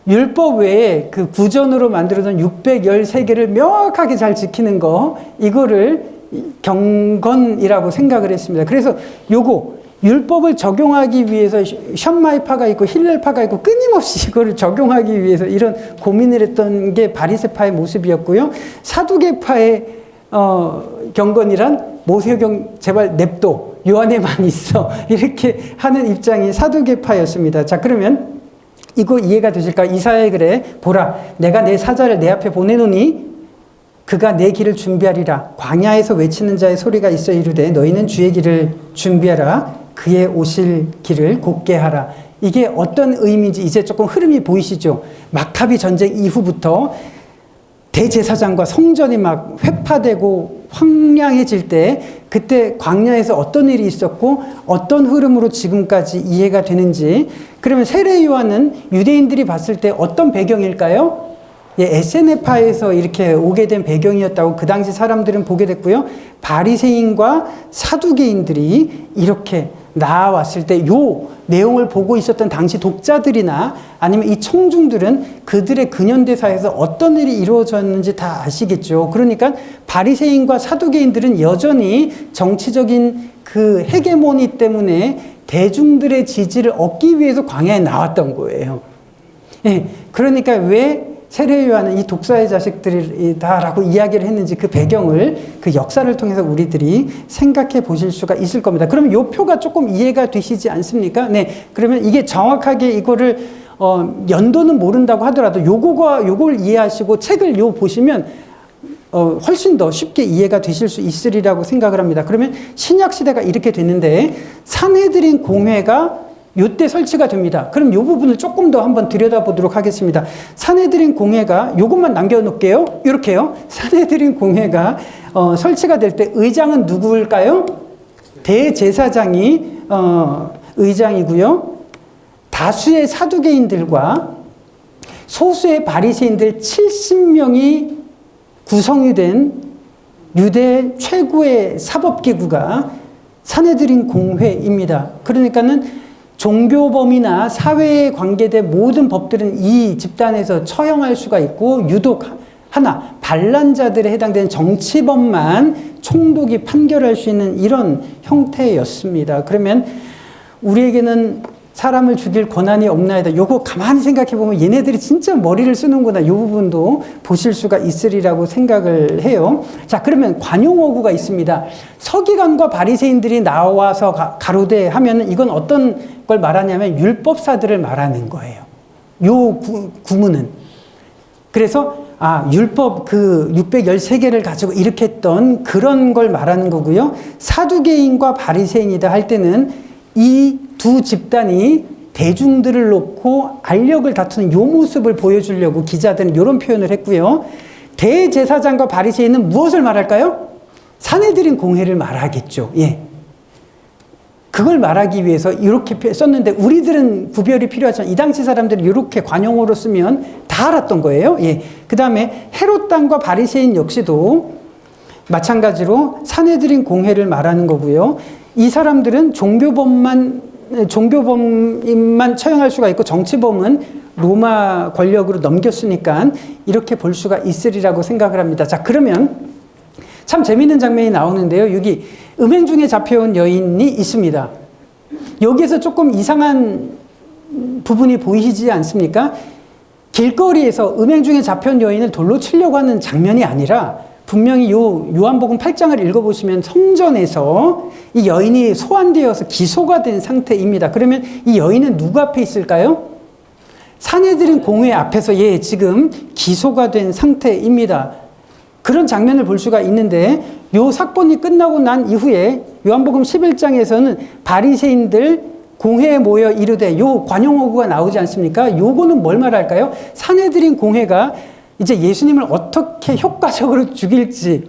S1: 율법 외에 그 구전으로 만들어진 613개를 명확하게 잘 지키는 거, 이거를 경건이라고 생각을 했습니다. 그래서 요거 율법을 적용하기 위해서 샴마이파가 있고 힐렐파가 있고 끊임없이 이거를 적용하기 위해서 이런 고민을 했던 게 바리새파의 모습이었고요. 사두개파의 경건이란 모세오경 제발 냅둬, 요 안에만 있어, 이렇게 하는 입장이 사두개파였습니다. 자, 그러면 이거 이해가 되실까? 이사야의 글에 보라, 내가 내 사자를 내 앞에 보내노니 그가 내 길을 준비하리라. 광야에서 외치는 자의 소리가 있어 이르되 너희는 주의 길을 준비하라. 그의 오실 길을 곧게 하라. 이게 어떤 의미인지 이제 조금 흐름이 보이시죠? 막가비 전쟁 이후부터 대제사장과 성전이 막 회파되고 황량해질 때 그때 광야에서 어떤 일이 있었고 어떤 흐름으로 지금까지 이해가 되는지, 그러면 세례 요한은 유대인들이 봤을 때 어떤 배경일까요? 에세네파에서 이렇게 오게 된 배경이었다고 그 당시 사람들은 보게 됐고요. 바리새인과 사두개인들이 이렇게 나왔을 때 요 내용을 보고 있었던 당시 독자들이나 아니면 이 청중들은 그들의 근현대사에서 어떤 일이 이루어졌는지 다 아시겠죠. 그러니까 바리새인과 사두개인들은 여전히 정치적인 그 헤게모니 때문에 대중들의 지지를 얻기 위해서 광야에 나왔던 거예요. 그러니까 왜 세례 요한은 이 독사의 자식들이다라고 이야기를 했는지 그 배경을, 그 역사를 통해서 우리들이 생각해 보실 수가 있을 겁니다. 그러면 요 표가 조금 이해가 되시지 않습니까? 네. 그러면 이게 정확하게 이거를 연도는 모른다고 하더라도 요걸 이해하시고 책을 보시면 훨씬 더 쉽게 이해가 되실 수 있으리라고 생각을 합니다. 그러면 신약 시대가 이렇게 됐는데 산헤드린 공회가 요때 설치가 됩니다. 그럼 요 부분을 조금 더 한번 들여다보도록 하겠습니다. 산헤드린 공회가, 요것만 남겨놓을게요. 이렇게요. 산헤드린 공회가 설치가 될 때 의장은 누구일까요? 대제사장이 의장이고요. 다수의 사두개인들과 소수의 바리새인들 70명이 구성이 된 유대 최고의 사법기구가 산헤드린 공회입니다. 그러니까는 종교범이나 사회에 관계된 모든 법들은 이 집단에서 처형할 수가 있고, 유독 하나, 반란자들에 해당되는 정치범만 총독이 판결할 수 있는 이런 형태였습니다. 그러면 우리에게는 사람을 죽일 권한이 없나이다. 요거 가만히 생각해 보면 얘네들이 진짜 머리를 쓰는구나. 요 부분도 보실 수가 있으리라고 생각을 해요. 자, 그러면 관용어구가 있습니다. 서기관과 바리새인들이 나와서 가로되 하면 이건 어떤 걸 말하냐면 율법사들을 말하는 거예요. 요 구문은. 그래서 율법 그 613개를 가지고 이렇게 했던 그런 걸 말하는 거고요. 사두개인과 바리새인이다 할 때는 이 두 집단이 대중들을 놓고 알력을 다투는 요 모습을 보여주려고 기자들은 이런 표현을 했고요. 대제사장과 바리새인은 무엇을 말할까요? 사내들인 공회를 말하겠죠. 예. 그걸 말하기 위해서 이렇게 썼는데 우리들은 구별이 필요하지만 이 당시 사람들이 이렇게 관용어로 쓰면 다 알았던 거예요. 예. 그 다음에 헤롯 당과 바리새인 역시도 마찬가지로 사내들인 공회를 말하는 거고요. 이 사람들은 종교범인만 처형할 수가 있고 정치범은 로마 권력으로 넘겼으니까 이렇게 볼 수가 있으리라고 생각을 합니다. 자, 그러면 참 재미있는 장면이 나오는데요. 여기 음행 중에 잡혀온 여인이 있습니다. 여기에서 조금 이상한 부분이 보이지 않습니까? 길거리에서 음행 중에 잡혀온 여인을 돌로 치려고 하는 장면이 아니라 분명히 요한복음 8장을 읽어보시면 성전에서 이 여인이 소환되어서 기소가 된 상태입니다. 그러면 이 여인은 누구 앞에 있을까요? 사내들인 공회 앞에서 지금 기소가 된 상태입니다. 그런 장면을 볼 수가 있는데 요 사건이 끝나고 난 이후에 요한복음 11장에서는 바리새인들 공회에 모여 이르되 요 관용어구가 나오지 않습니까? 요거는 뭘 말할까요? 사내들인 공회가 이제 예수님을 어떻게 효과적으로 죽일지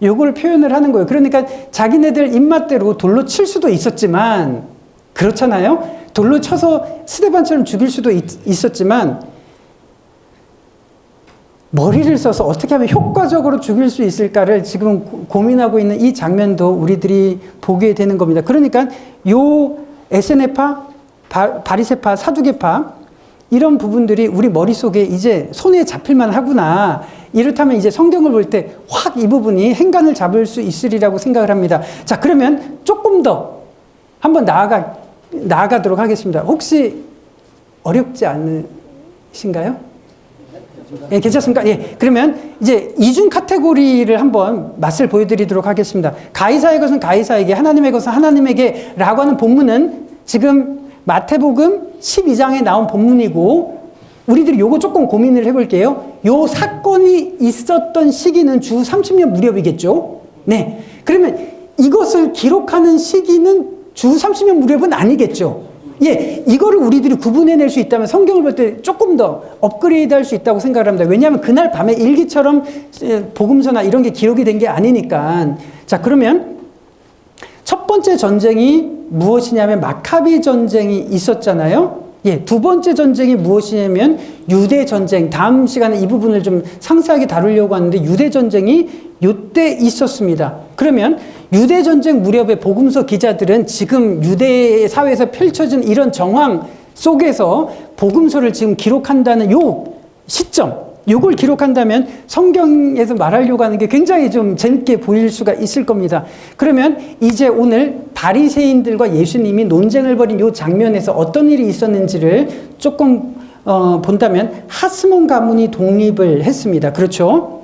S1: 요걸 표현을 하는 거예요. 그러니까 자기네들 입맛대로 돌로 칠 수도 있었지만 그렇잖아요. 돌로 쳐서 스데반처럼 죽일 수도 있었지만 머리를 써서 어떻게 하면 효과적으로 죽일 수 있을까를 지금 고민하고 있는 이 장면도 우리들이 보게 되는 겁니다. 그러니까 요 에세네파, 바리새파, 사두개파 이런 부분들이 우리 머릿속에 이제 손에 잡힐만 하구나. 이렇다면 이제 성경을 볼 때 확 이 부분이 행간을 잡을 수 있으리라고 생각을 합니다. 자, 그러면 조금 더 한번 나아가도록 하겠습니다. 혹시 어렵지 않으신가요? 예, 괜찮습니까? 예, 그러면 이제 이중 카테고리를 한번 맛을 보여드리도록 하겠습니다. 가이사의 것은 가이사에게, 하나님의 것은 하나님에게 라고 하는 본문은 지금 마태복음 12장에 나온 본문이고 우리들이 요거 조금 고민을 해볼게요. 요 사건이 있었던 시기는 주 30년 무렵이겠죠. 네. 그러면 이것을 기록하는 시기는 주 30년 무렵은 아니겠죠. 예, 이거를 우리들이 구분해낼 수 있다면 성경을 볼 때 조금 더 업그레이드 할 수 있다고 생각을 합니다. 왜냐하면 그날 밤에 일기처럼 복음서나 이런 게 기록이 된 게 아니니까. 자, 그러면 첫 번째 전쟁이 무엇이냐면 마카비 전쟁이 있었잖아요. 예, 두 번째 전쟁이 무엇이냐면 유대 전쟁. 다음 시간에 이 부분을 좀 상세하게 다루려고 하는데 유대 전쟁이 이때 있었습니다. 그러면 유대 전쟁 무렵에 복음서 기자들은 지금 유대 사회에서 펼쳐진 이런 정황 속에서 복음서를 지금 기록한다는 요 시점, 요걸 기록한다면 성경에서 말하려고 하는 게 굉장히 좀 재밌게 보일 수가 있을 겁니다. 그러면 이제 오늘 바리새인들과 예수님이 논쟁을 벌인 요 장면에서 어떤 일이 있었는지를 조금 본다면 하스몬 가문이 독립을 했습니다. 그렇죠?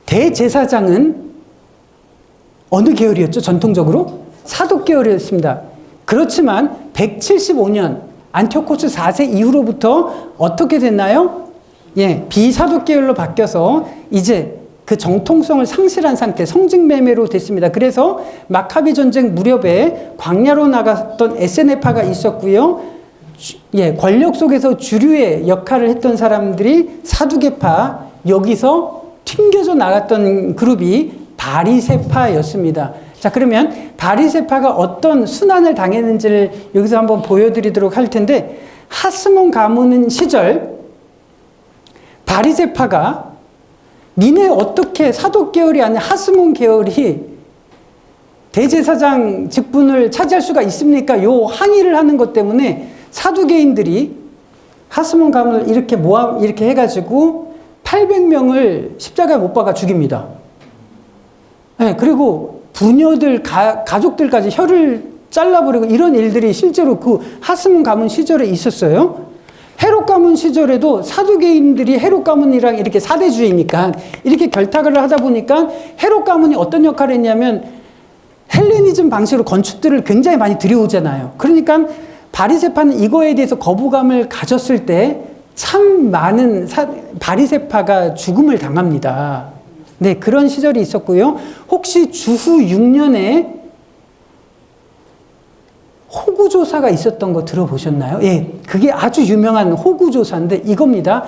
S1: 대제사장은 어느 계열이었죠? 전통적으로? 사독 계열이었습니다. 그렇지만 175년 안티오코스 4세 이후로부터 어떻게 됐나요? 예, 비사독 계열로 바뀌어서 이제 그 정통성을 상실한 상태, 성직매매로 됐습니다. 그래서 마카비 전쟁 무렵에 광야로 나갔던 에세네파가 있었고요. 예, 권력 속에서 주류의 역할을 했던 사람들이 사두개파, 여기서 튕겨져 나갔던 그룹이 바리새파였습니다. 자, 그러면 바리새파가 어떤 순환을 당했는지를 여기서 한번 보여드리도록 할 텐데, 하스몬 가문 시절 바리새파가 니네 어떻게 사독 계열이 아닌 하스몬 계열이 대제사장 직분을 차지할 수가 있습니까? 요 항의를 하는 것 때문에 사두개인들이 하스몬 가문을 이렇게 해가지고 800명을 십자가에 못 박아 죽입니다. 네, 그리고 부녀들, 가족들까지 혀를 잘라버리고 이런 일들이 실제로 그 하스몬 가문 시절에 있었어요. 헤롯 가문 시절에도 사두개인들이 헤롯 가문이랑 이렇게 사대주의니까 이렇게 결탁을 하다 보니까 헤롯 가문이 어떤 역할을 했냐면 헬레니즘 방식으로 건축들을 굉장히 많이 들여오잖아요. 그러니까 바리새파는 이거에 대해서 거부감을 가졌을 때 참 많은 바리새파가 죽음을 당합니다. 네, 그런 시절이 있었고요. 혹시 주후 6년에 호구조사가 있었던 거 들어보셨나요? 예, 그게 아주 유명한 호구조사인데 이겁니다.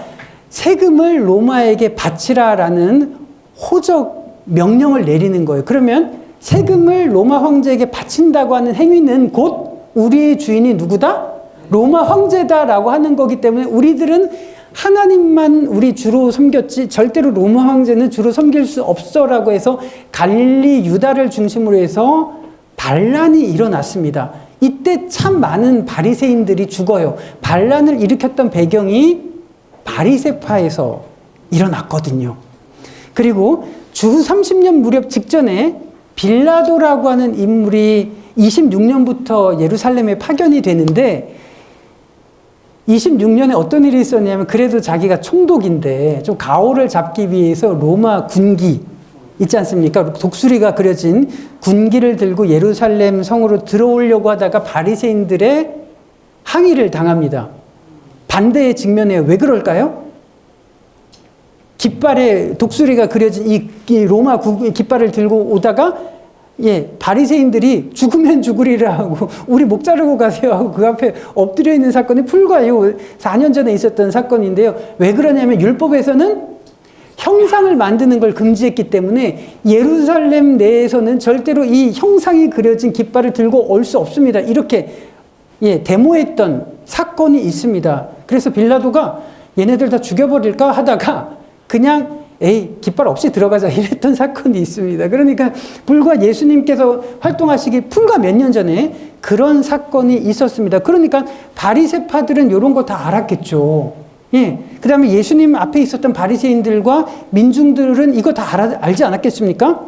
S1: 세금을 로마에게 바치라라는 호적 명령을 내리는 거예요. 그러면 세금을 로마 황제에게 바친다고 하는 행위는 곧 우리의 주인이 누구다? 로마 황제다라고 하는 거기 때문에 우리들은 하나님만 우리 주로 섬겼지 절대로 로마 황제는 주로 섬길 수 없어라고 해서 갈릴리 유다를 중심으로 해서 반란이 일어났습니다. 이때 참 많은 바리새인들이 죽어요. 반란을 일으켰던 배경이 바리새파에서 일어났거든요. 그리고 주후 30년 무렵 직전에 빌라도라고 하는 인물이 26년부터 예루살렘에 파견이 되는데 26년에 어떤 일이 있었냐면 그래도 자기가 총독인데 좀 가오를 잡기 위해서 로마 군기 있지 않습니까? 독수리가 그려진 군기를 들고 예루살렘 성으로 들어오려고 하다가 바리새인들의 항의를 당합니다. 반대에 직면해요. 왜 그럴까요? 깃발에 독수리가 그려진 이 로마 깃발을 들고 오다가 바리새인들이 죽으면 죽으리라 하고 우리 목 자르고 가세요 하고 그 앞에 엎드려 있는 사건이 불과 4년 전에 있었던 사건인데요. 왜 그러냐면 율법에서는 형상을 만드는 걸 금지했기 때문에 예루살렘 내에서는 절대로 이 형상이 그려진 깃발을 들고 올 수 없습니다. 이렇게 데모했던 사건이 있습니다. 그래서 빌라도가 얘네들 다 죽여버릴까 하다가 그냥 깃발 없이 들어가자 이랬던 사건이 있습니다. 그러니까 불과 예수님께서 활동하시기 불과 몇 년 전에 그런 사건이 있었습니다. 그러니까 바리새파들은 이런 거 다 알았겠죠. 그 다음에 예수님 앞에 있었던 바리새인들과 민중들은 이거 다 알지 않았겠습니까?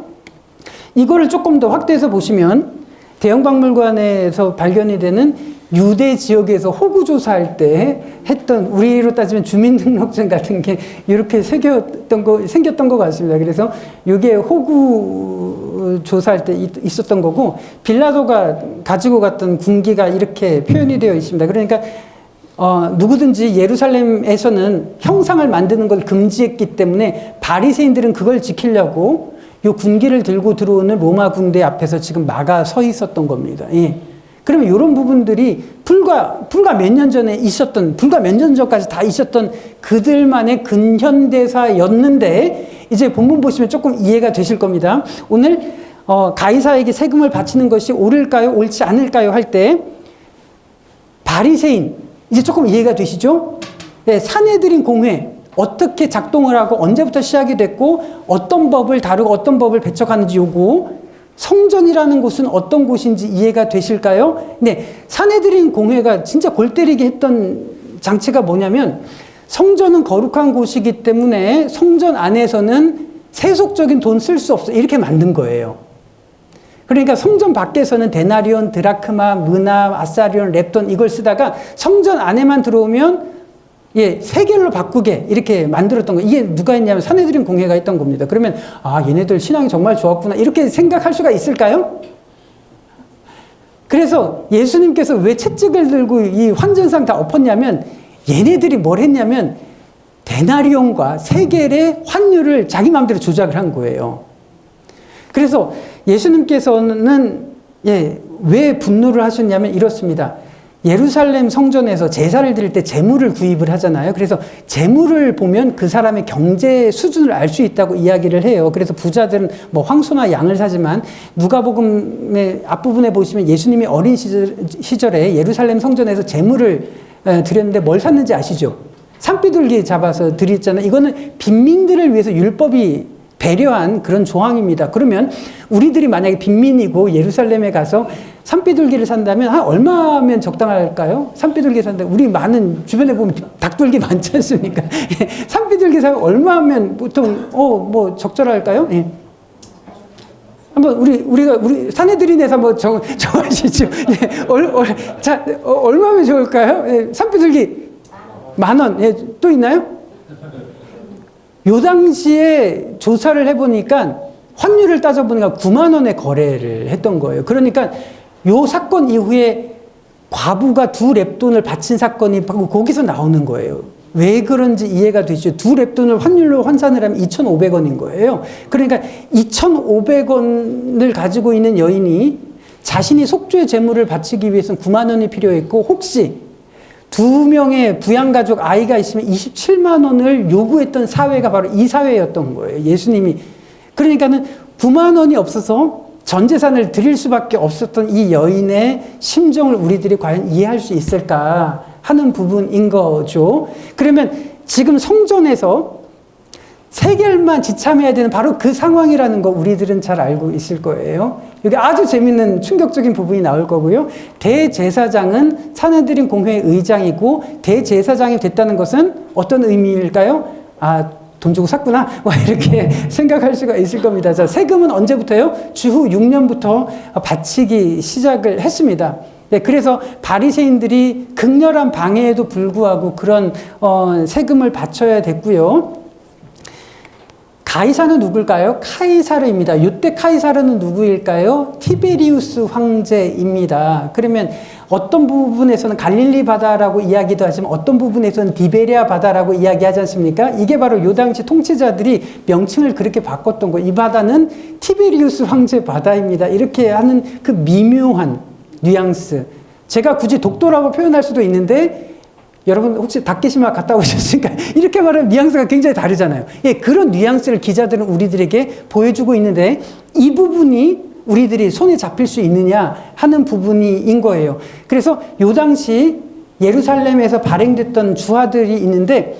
S1: 이거를 조금 더 확대해서 보시면 대형박물관에서 발견이 되는 유대 지역에서 호구조사할 때 했던 우리로 따지면 주민등록증 같은 게 이렇게 생겼던 것 같습니다. 그래서 이게 호구조사할 때 있었던 거고 빌라도가 가지고 갔던 군기가 이렇게 표현이 되어 있습니다. 그러니까 누구든지 예루살렘에서는 형상을 만드는 걸 금지했기 때문에 바리새인들은 그걸 지키려고 이 군기를 들고 들어오는 로마 군대 앞에서 지금 막아 서 있었던 겁니다. 그러면 이런 부분들이 불과 몇 년 전에 있었던, 불과 몇 년 전까지 다 있었던 그들만의 근현대사였는데, 이제 본문 보시면 조금 이해가 되실 겁니다. 오늘, 가이사에게 세금을 바치는 것이 옳을까요? 옳지 않을까요? 할 때, 바리새인, 이제 조금 이해가 되시죠? 네, 산헤드린 공회, 어떻게 작동을 하고 언제부터 시작이 됐고, 어떤 법을 다루고 어떤 법을 배척하는지 요거, 성전이라는 곳은 어떤 곳인지 이해가 되실까요? 네, 산헤드린 공회가 진짜 골 때리게 했던 장치가 뭐냐면 성전은 거룩한 곳이기 때문에 성전 안에서는 세속적인 돈 쓸 수 없어 이렇게 만든 거예요. 그러니까 성전 밖에서는 데나리온, 드라크마, 미나, 아사리온, 렙돈 이걸 쓰다가 성전 안에만 들어오면 세겔로 바꾸게 이렇게 만들었던 거. 이게 누가 했냐면 산헤드린 공회가 했던 겁니다. 그러면 얘네들 신앙이 정말 좋았구나 이렇게 생각할 수가 있을까요? 그래서 예수님께서 왜 채찍을 들고 이 환전상 다 엎었냐면 얘네들이 뭘 했냐면 데나리온과 세겔의 환율을 자기 마음대로 조작을 한 거예요. 그래서 예수님께서는 왜 분노를 하셨냐면 이렇습니다. 예루살렘 성전에서 제사를 드릴 때 제물을 구입을 하잖아요. 그래서 제물을 보면 그 사람의 경제 수준을 알 수 있다고 이야기를 해요. 그래서 부자들은 뭐 황소나 양을 사지만 누가복음의 앞부분에 보시면 예수님이 어린 시절에 예루살렘 성전에서 제물을 드렸는데 뭘 샀는지 아시죠? 산비둘기 잡아서 드렸잖아요. 이거는 빈민들을 위해서 율법이 배려한 그런 조항입니다. 그러면 우리들이 만약에 빈민이고 예루살렘에 가서 산비둘기를 산다면 얼마면 적당할까요? 산비둘기 산다. 우리 많은 주변에 보면 닭둘기 많지 않습니까? 산비둘기 사면 얼마면 보통 뭐 적절할까요? 예. 한번 우리 사내들인에서 뭐 정하시죠. 예. 자, 얼마면 좋을까요? 예. 산비둘기 10,000원. 예. 또 있나요? 요 당시에 조사를 해보니까 환율을 따져보니까 9만 원에 거래를 했던 거예요. 그러니까 요 사건 이후에 과부가 2렙돈을 바친 사건이 거기서 나오는 거예요. 왜 그런지 이해가 되죠. 2렙돈을 환율로 환산을 하면 2,500원인 거예요. 그러니까 2,500원을 가지고 있는 여인이 자신이 속죄의 제물을 바치기 위해서는 9만 원이 필요했고, 혹시 2명의 부양가족 아이가 있으면 27만 원을 요구했던 사회가 바로 이 사회였던 거예요. 예수님이. 그러니까는 9만 원이 없어서 전 재산을 드릴 수밖에 없었던 이 여인의 심정을 우리들이 과연 이해할 수 있을까 하는 부분인 거죠. 그러면 지금 성전에서 세겔만 지참해야 되는 바로 그 상황이라는 거 우리들은 잘 알고 있을 거예요. 여기 아주 재밌는 충격적인 부분이 나올 거고요. 대제사장은 산헤드린 공회의 의장이고, 대제사장이 됐다는 것은 어떤 의미일까요? 돈 주고 샀구나. 이렇게 생각할 수가 있을 겁니다. 자, 세금은 언제부터요? 주후 6년부터 바치기 시작을 했습니다. 네, 그래서 바리새인들이 극렬한 방해에도 불구하고 그런 세금을 바쳐야 됐고요. 가이사는 누굴까요? 카이사르입니다. 이때 카이사르는 누구일까요? 티베리우스 황제입니다. 그러면 어떤 부분에서는 갈릴리 바다라고 이야기도 하지만 어떤 부분에서는 디베리아 바다라고 이야기하지 않습니까? 이게 바로 요 당시 통치자들이 명칭을 그렇게 바꿨던 거예요. 이 바다는 티베리우스 황제 바다입니다. 이렇게 하는 그 미묘한 뉘앙스. 제가 굳이 독도라고 표현할 수도 있는데, 여러분 혹시 다케시마 갔다 오셨으니까 이렇게 말하면 뉘앙스가 굉장히 다르잖아요. 예, 그런 뉘앙스를 기자들은 우리들에게 보여주고 있는데, 이 부분이 우리들이 손에 잡힐 수 있느냐 하는 부분인 거예요. 그래서 요 당시 예루살렘에서 발행됐던 주화들이 있는데,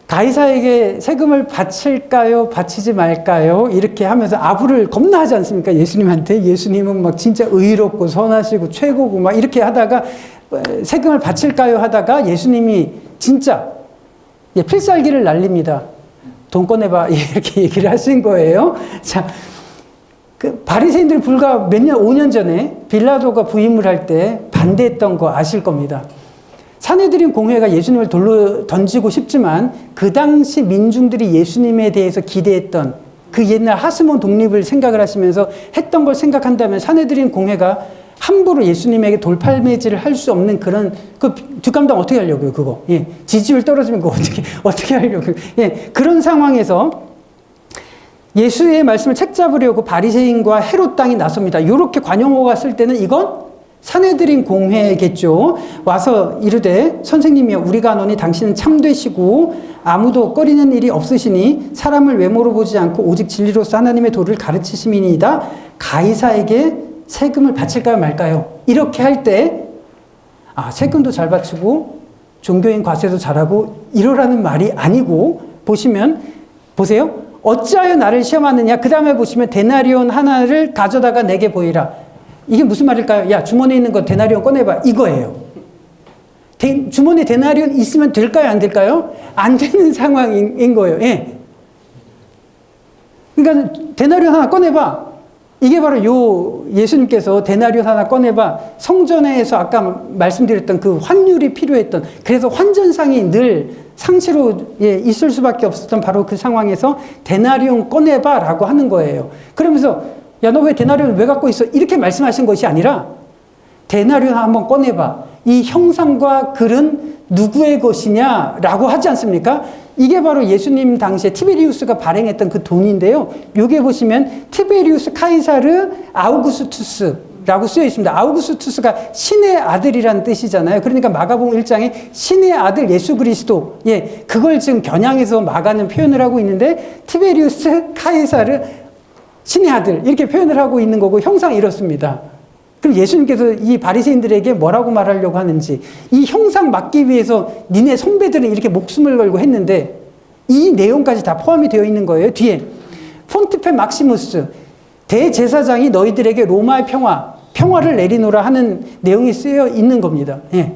S1: 가이사에게 세금을 바칠까요? 바치지 말까요? 이렇게 하면서 아부를 겁나 하지 않습니까? 예수님한테. 예수님은 막 진짜 의롭고 선하시고 최고고 막 이렇게 하다가 세금을 바칠까요? 하다가 예수님이 진짜 필살기를 날립니다. 돈 꺼내봐. 이렇게 얘기를 하신 거예요. 자, 그 바리새인들이 불과 몇 년, 5년 전에 빌라도가 부임을 할 때 반대했던 거 아실 겁니다. 산헤드린 공회가 예수님을 돌로 던지고 싶지만 그 당시 민중들이 예수님에 대해서 기대했던 그 옛날 하스몬 독립을 생각을 하시면서 했던 걸 생각한다면 산헤드린 공회가 함부로 예수님에게 돌팔매질을 할 수 없는 그런, 그 뒷감당 어떻게 하려고요, 그거? 예. 지지율 떨어지면 그거 어떻게 하려고요? 예. 그런 상황에서 예수의 말씀을 책잡으려고 바리새인과 헤롯 당이 나섭니다. 이렇게 관용어가 쓸 때는 이건 산헤드린 공회겠죠. 와서 이르되, 선생님이여, 우리가 아노니 당신은 참되시고 아무도 꺼리는 일이 없으시니 사람을 외모로 보지 않고 오직 진리로서 하나님의 도를 가르치심이니이다. 가이사에게 세금을 바칠까요 말까요? 이렇게 할 때 세금도 잘 바치고 종교인 과세도 잘하고 이러라는 말이 아니고, 보세요. 어찌하여 나를 시험하느냐. 그 다음에 보시면 데나리온 하나를 가져다가 내게 보이라. 이게 무슨 말일까요? 야, 주머니에 있는 거 데나리온 꺼내봐. 이거예요. 주머니에 데나리온 있으면 될까요? 안 될까요? 안 되는 상황인 거예요. 예. 그러니까 데나리온 하나 꺼내봐. 이게 바로 예수님께서 데나리온 하나 꺼내봐. 성전에서 아까 말씀드렸던 그 환율이 필요했던, 그래서 환전상이 늘 상시로 있을 수밖에 없었던 바로 그 상황에서 데나리온 꺼내봐 라고 하는 거예요. 그러면서 야, 너 왜 데나리온 왜 갖고 있어? 이렇게 말씀하신 것이 아니라 데나리온 한번 꺼내봐. 이 형상과 글은 누구의 것이냐 라고 하지 않습니까? 이게 바로 예수님 당시에 티베리우스가 발행했던 그 돈인데요. 여기에 보시면 티베리우스 카이사르 아우구스투스라고 쓰여 있습니다. 아우구스투스가 신의 아들이라는 뜻이잖아요. 그러니까 마가복음 1장에 신의 아들 예수 그리스도, 그걸 지금 겨냥해서 마가는 표현을 하고 있는데, 티베리우스 카이사르 신의 아들 이렇게 표현을 하고 있는 거고, 형상이 이렇습니다. 그럼 예수님께서 이 바리새인들에게 뭐라고 말하려고 하는지, 이 형상 막기 위해서 니네 선배들은 이렇게 목숨을 걸고 했는데 이 내용까지 다 포함이 되어 있는 거예요. 뒤에 폰티페 막시무스 대제사장이 너희들에게 로마의 평화를 내리노라 하는 내용이 쓰여 있는 겁니다. 예.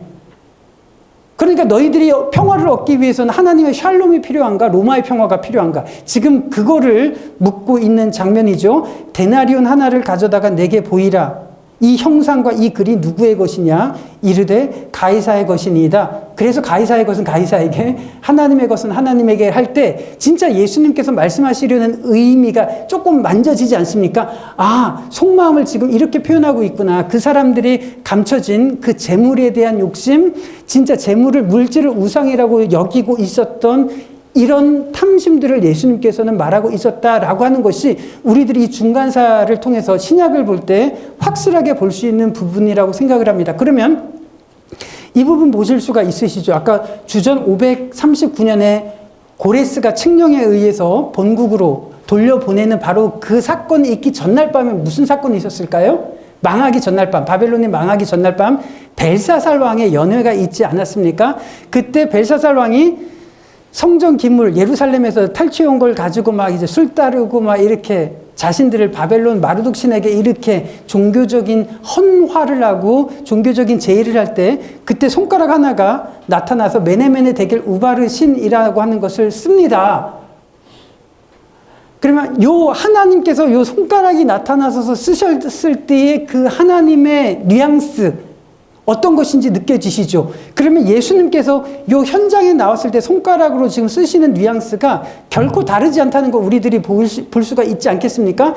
S1: 그러니까 너희들이 평화를 얻기 위해서는 하나님의 샬롬이 필요한가? 로마의 평화가 필요한가? 지금 그거를 묻고 있는 장면이죠. 데나리온 하나를 가져다가 내게 보이라. 이 형상과 이 글이 누구의 것이냐? 이르되 가이사의 것이니이다. 그래서 가이사의 것은 가이사에게, 하나님의 것은 하나님에게 할 때 진짜 예수님께서 말씀하시려는 의미가 조금 만져지지 않습니까? 아, 속마음을 지금 이렇게 표현하고 있구나. 그 사람들이 감춰진 그 재물에 대한 욕심, 진짜 재물을, 물질을 우상이라고 여기고 있었던 이런 탐심들을 예수님께서는 말하고 있었다라고 하는 것이 우리들이 이 중간사를 통해서 신약을 볼 때 확실하게 볼 수 있는 부분이라고 생각을 합니다. 그러면 이 부분 보실 수가 있으시죠? 아까 주전 539년에 고레스가 칙령에 의해서 본국으로 돌려보내는 바로 그 사건이 있기 전날 밤에 무슨 사건이 있었을까요? 망하기 전날 밤, 바벨론이 망하기 전날 밤 벨사살 왕의 연회가 있지 않았습니까? 그때 벨사살 왕이 성전 기물, 예루살렘에서 탈취해온 걸 가지고 막 이제 술 따르고 막 이렇게 자신들을 바벨론 마르둑 신에게 이렇게 종교적인 헌화를 하고 종교적인 제의를 할 때 그때 손가락 하나가 나타나서 메네메네 데겔 우바르 신이라고 하는 것을 씁니다. 그러면 요 하나님께서 요 손가락이 나타나서 쓰셨을 때의 그 하나님의 뉘앙스, 어떤 것인지 느껴지시죠? 그러면 예수님께서 이 현장에 나왔을 때 손가락으로 지금 쓰시는 뉘앙스가 결코 다르지 않다는 걸 우리들이 볼 수가 있지 않겠습니까?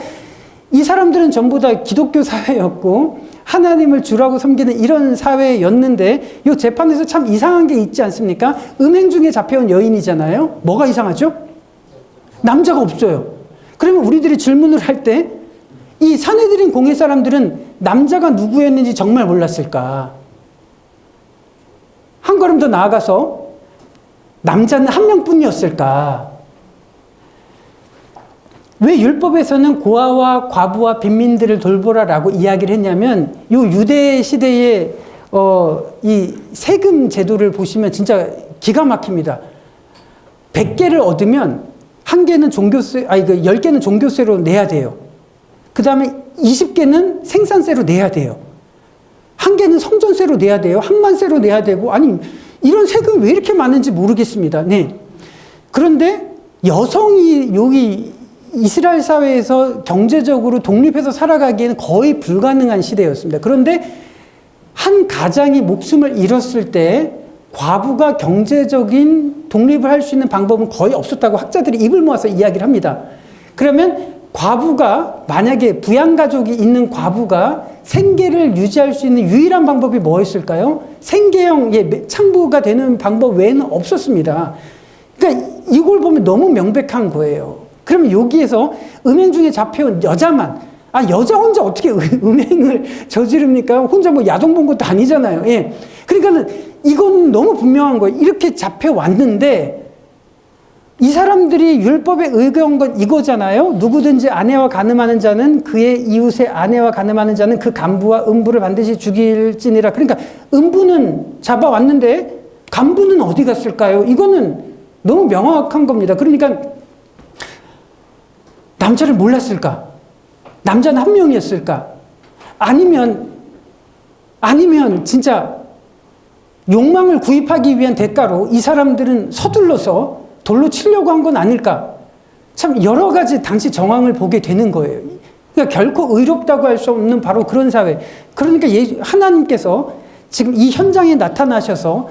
S1: 이 사람들은 전부 다 기독교 사회였고 하나님을 주라고 섬기는 이런 사회였는데 이 재판에서 참 이상한 게 있지 않습니까? 음행 중에 잡혀온 여인이잖아요. 뭐가 이상하죠? 남자가 없어요. 그러면 우리들이 질문을 할 때 이 산헤드린 공회 사람들은 남자가 누구였는지 정말 몰랐을까? 한 걸음 더 나아가서 남자는 한 명뿐이었을까? 왜 율법에서는 고아와 과부와 빈민들을 돌보라라고 이야기를 했냐면 요 유대 시대의 이 세금 제도를 보시면 진짜 기가 막힙니다. 100개를 얻으면 1개는 종교세, 10개는 종교세로 내야 돼요. 그 다음에 20개는 생산세로 내야 돼요. 1개는 성전세로 내야 돼요. 항만세로 내야 되고, 아니, 이런 세금이 왜 이렇게 많은지 모르겠습니다. 네. 그런데 여성이 여기 이스라엘 사회에서 경제적으로 독립해서 살아가기에는 거의 불가능한 시대였습니다. 그런데 한 가장이 목숨을 잃었을 때 과부가 경제적인 독립을 할 수 있는 방법은 거의 없었다고 학자들이 입을 모아서 이야기를 합니다. 그러면 과부가, 만약에 부양가족이 있는 과부가 생계를 유지할 수 있는 유일한 방법이 뭐였을까요? 생계형 창부가 되는 방법 외에는 없었습니다. 그러니까 이걸 보면 너무 명백한 거예요. 그러면 여기에서 음행 중에 잡혀온 여자만, 여자 혼자 어떻게 음행을 저지릅니까? 혼자 뭐 야동 본 것도 아니잖아요. 예. 그러니까는 이건 너무 분명한 거예요. 이렇게 잡혀왔는데 이 사람들이 율법에 의거한 건 이거잖아요. 누구든지 아내와 간음하는 자는 그의 이웃의 아내와 간음하는 자는 그 간부와 음부를 반드시 죽일지니라. 그러니까 음부는 잡아왔는데 간부는 어디 갔을까요? 이거는 너무 명확한 겁니다. 그러니까 남자를 몰랐을까? 남자는 한 명이었을까? 아니면 진짜 욕망을 구입하기 위한 대가로 이 사람들은 서둘러서 돌로 치려고 한 건 아닐까? 참 여러 가지 당시 정황을 보게 되는 거예요. 그러니까 결코 의롭다고 할 수 없는 바로 그런 사회. 그러니까 하나님께서 지금 이 현장에 나타나셔서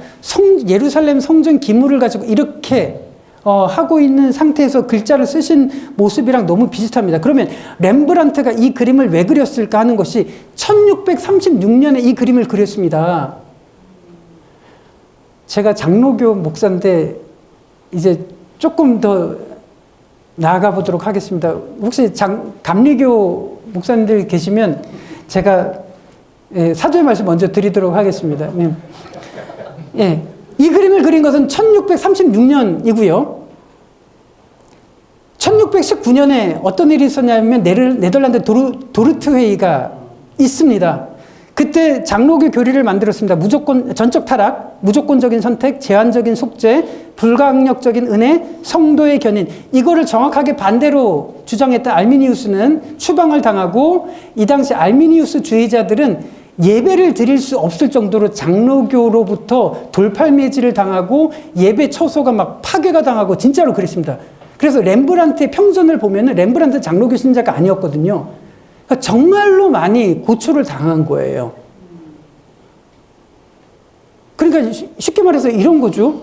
S1: 예루살렘 성전 기물을 가지고 이렇게 하고 있는 상태에서 글자를 쓰신 모습이랑 너무 비슷합니다. 그러면 렘브란트가 이 그림을 왜 그렸을까 하는 것이 1636년에 이 그림을 그렸습니다. 제가 장로교 목사인데 이제 조금 더 나아가 보도록 하겠습니다. 혹시 감리교 목사님들 계시면 제가 사도의 말씀 먼저 드리도록 하겠습니다. 예. 이 그림을 그린 것은 1636년이고요. 1619년에 어떤 일이 있었냐면 네덜란드 도르트 회의가 있습니다. 그때 장로교 교리를 만들었습니다. 무조건 전적 타락, 무조건적인 선택, 제한적인 속죄, 불강력적인 은혜, 성도의 견인. 이거를 정확하게 반대로 주장했던 알미니우스는 추방을 당하고, 이 당시 알미니우스 주의자들은 예배를 드릴 수 없을 정도로 장로교로부터 돌팔매질을 당하고 예배 처소가 막 파괴가 당하고 진짜로 그랬습니다. 그래서 렘브란트의 평전을 보면은 렘브란트 장로교 신자가 아니었거든요. 그러니까 정말로 많이 고초를 당한 거예요. 그러니까 쉽게 말해서 이런 거죠.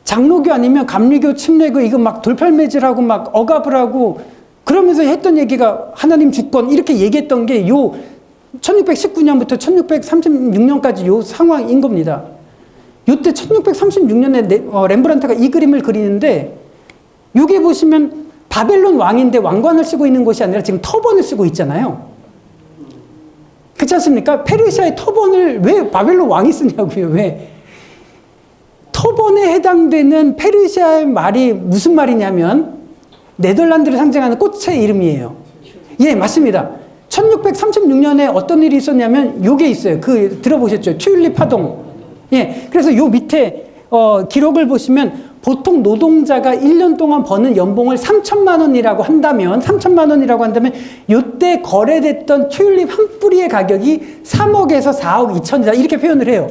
S1: 장로교 아니면 감리교, 침례교 이거 막 돌팔매질하고 막 억압을 하고 그러면서 했던 얘기가 하나님 주권 이렇게 얘기했던 게 요 1619년부터 1636년까지 요 상황인 겁니다. 요때 1636년에 렘브란트가 이 그림을 그리는데 여기 보시면 바벨론 왕인데 왕관을 쓰고 있는 것이 아니라 지금 터번을 쓰고 있잖아요. 그렇지 않습니까? 페르시아의 터번을 왜 바벨론 왕이 쓰냐고요. 왜? 터번에 해당되는 페르시아의 말이 무슨 말이냐면 네덜란드를 상징하는 꽃의 이름이에요. 예, 맞습니다. 1636년에 어떤 일이 있었냐면 요게 있어요. 그 들어보셨죠? 튤립 파동. 예, 그래서 요 밑에 기록을 보시면 보통 노동자가 1년 동안 버는 연봉을 3천만 원이라고 한다면 요때 거래됐던 튤립 한 뿌리의 가격이 3억에서 4억 2천이다 이렇게 표현을 해요.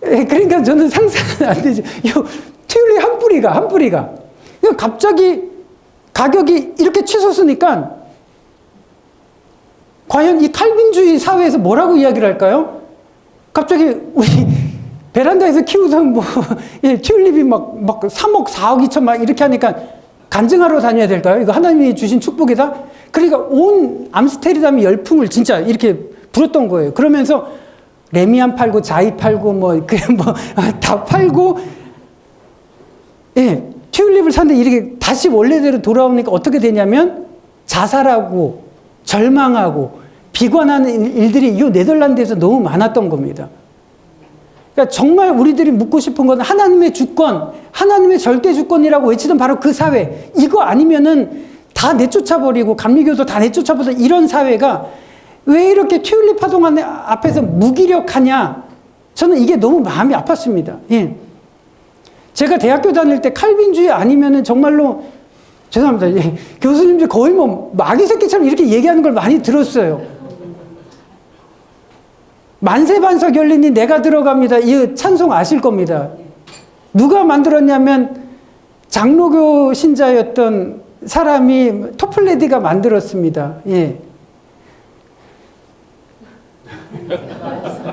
S1: 그러니까 저는 상상은 안 되죠. 요 튤립 한 뿌리가 그러니까 갑자기 가격이 이렇게 치솟으니까 과연 이 칼빈주의 사회에서 뭐라고 이야기를 할까요? 갑자기 우리 베란다에서 키우던 튤립이 막 3억, 4억, 2천 막 이렇게 하니까 간증하러 다녀야 될까요? 이거 하나님이 주신 축복이다? 그러니까 온 암스테르담이 열풍을 진짜 이렇게 불었던 거예요. 그러면서 레미안 팔고 자이 팔고 다 팔고 예, 튤립을 샀는데 이렇게 다시 원래대로 돌아오니까 어떻게 되냐면 자살하고 절망하고 비관하는 일들이 이 네덜란드에서 너무 많았던 겁니다. 그러니까 정말 우리들이 묻고 싶은 건 하나님의 주권, 하나님의 절대 주권이라고 외치던 바로 그 사회. 이거 아니면은 다 내쫓아버리고 감리교도 다 내쫓아버리던 이런 사회가 왜 이렇게 튤립 파동 앞에서 무기력하냐? 저는 이게 너무 마음이 아팠습니다. 예. 제가 대학교 다닐 때 칼빈주의 아니면은 정말로 죄송합니다. 예. 교수님들 거의 마귀 새끼처럼 이렇게 얘기하는 걸 많이 들었어요. 만세반석 열리니 내가 들어갑니다. 이 찬송 아실 겁니다. 누가 만들었냐면 장로교 신자였던 사람이 토플레디가 만들었습니다. 예.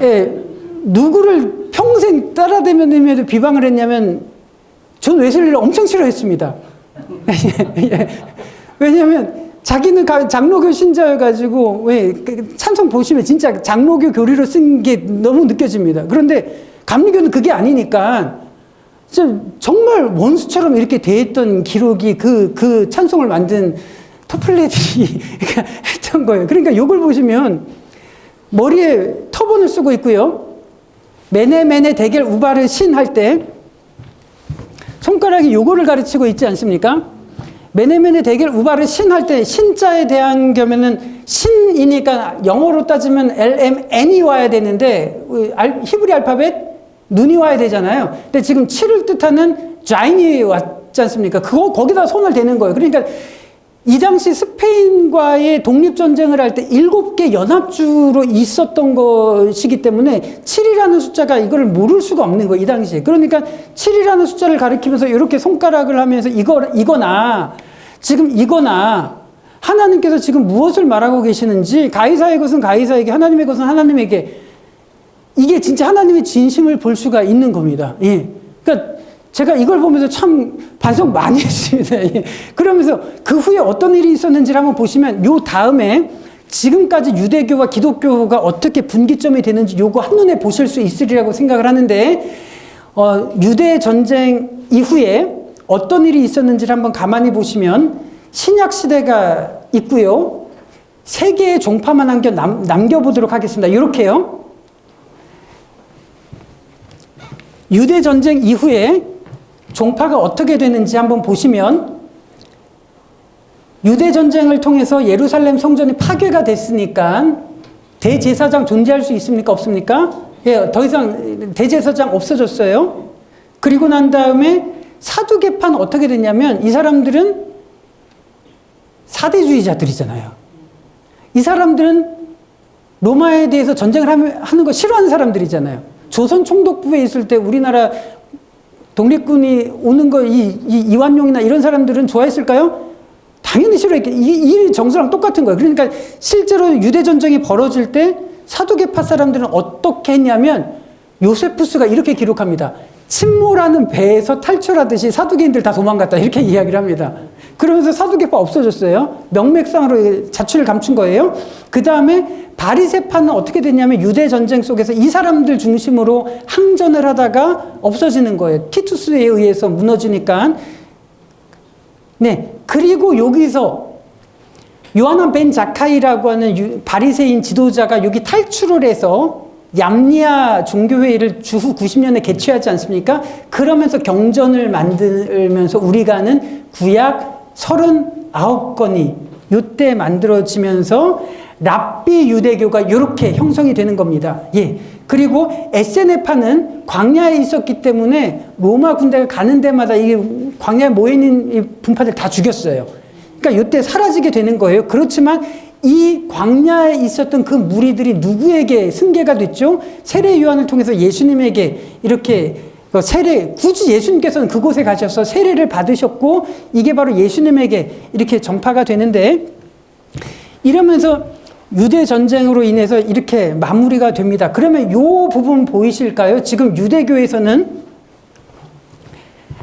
S1: 예. 누구를 평생 따라다니면서 비방을 했냐면 전 웨슬리를 엄청 싫어했습니다. 예. 왜냐하면 자기는 장로교 신자여가지고 왜 찬송 보시면 진짜 장로교 교리로 쓴 게 너무 느껴집니다. 그런데 감리교는 그게 아니니까 정말 원수처럼 이렇게 돼 있던 기록이 그 찬송을 만든 토플레디가 했던 거예요. 그러니까 이걸 보시면 머리에 터번을 쓰고 있고요. 메네 데겔 우바르 신 할 때 손가락이 요거를 가르치고 있지 않습니까? 메네 데겔 우바르 신 할 때 신자에 대한 겸에는 신이니까 영어로 따지면 LMN이 와야 되는데 히브리 알파벳 눈이 와야 되잖아요. 근데 지금 7을 뜻하는 자인이 왔지 않습니까? 거기다 손을 대는 거예요. 그러니까 이 당시 스페인과의 독립전쟁을 할 때 7개 연합주로 있었던 것이기 때문에 7이라는 숫자가 이거를 모를 수가 없는 거예요. 이 당시에. 그러니까 7이라는 숫자를 가리키면서 이렇게 손가락을 하면서 이거나 하나님께서 지금 무엇을 말하고 계시는지 가이사의 것은 가이사에게 하나님의 것은 하나님에게 이게 진짜 하나님의 진심을 볼 수가 있는 겁니다. 예. 그러니까 제가 이걸 보면서 참 반성 많이 했습니다. 예. 그러면서 그 후에 어떤 일이 있었는지를 한번 보시면 요 다음에 지금까지 유대교와 기독교가 어떻게 분기점이 되는지 요거 한눈에 보실 수 있으리라고 생각을 하는데 유대 전쟁 이후에 어떤 일이 있었는지를 한번 가만히 보시면 신약 시대가 있고요. 세 개의 종파만 남겨보도록 하겠습니다. 이렇게요. 유대 전쟁 이후에 종파가 어떻게 되는지 한번 보시면 유대 전쟁을 통해서 예루살렘 성전이 파괴가 됐으니까 대제사장 존재할 수 있습니까? 없습니까? 예, 더 이상 대제사장 없어졌어요. 그리고 난 다음에 사두개파는 어떻게 됐냐면 이 사람들은 사대주의자들이잖아요. 이 사람들은 로마에 대해서 전쟁을 하는 거 싫어하는 사람들이잖아요. 조선 총독부에 있을 때 우리나라 독립군이 오는 거 이완용이나 이런 사람들은 좋아했을까요? 당연히 싫어했겠죠. 이 정서랑 똑같은 거예요. 그러니까 실제로 유대 전쟁이 벌어질 때 사두개파 사람들은 어떻게 했냐면 요세푸스가 이렇게 기록합니다. 침몰하는 배에서 탈출하듯이 사두개인들 다 도망갔다 이렇게 이야기를 합니다. 그러면서 사두개파 없어졌어요. 명맥상으로 자취를 감춘 거예요. 그 다음에 바리새파는 어떻게 됐냐면 유대 전쟁 속에서 이 사람들 중심으로 항전을 하다가 없어지는 거예요. 티투스에 의해서 무너지니까. 네, 그리고 여기서 요하난 벤 자카이라고 하는 바리새인 지도자가 여기 탈출을 해서 얌리아 종교회의를 주후 90년에 개최하지 않습니까? 그러면서 경전을 만들면서 우리가 아는 구약 39권이 이때 만들어지면서 랍비 유대교가 이렇게 형성이 되는 겁니다. 예. 그리고 에세네파는 광야에 있었기 때문에 로마 군대가 가는 데마다 이 광야에 모여있는 이 분파들 다 죽였어요. 그러니까 이때 사라지게 되는 거예요. 그렇지만 이 광야에 있었던 그 무리들이 누구에게 승계가 됐죠? 세례 요한을 통해서 예수님에게 이렇게 굳이 예수님께서는 그곳에 가셔서 세례를 받으셨고 이게 바로 예수님에게 이렇게 전파가 되는데 이러면서 유대 전쟁으로 인해서 이렇게 마무리가 됩니다. 그러면 이 부분 보이실까요? 지금 유대교에서는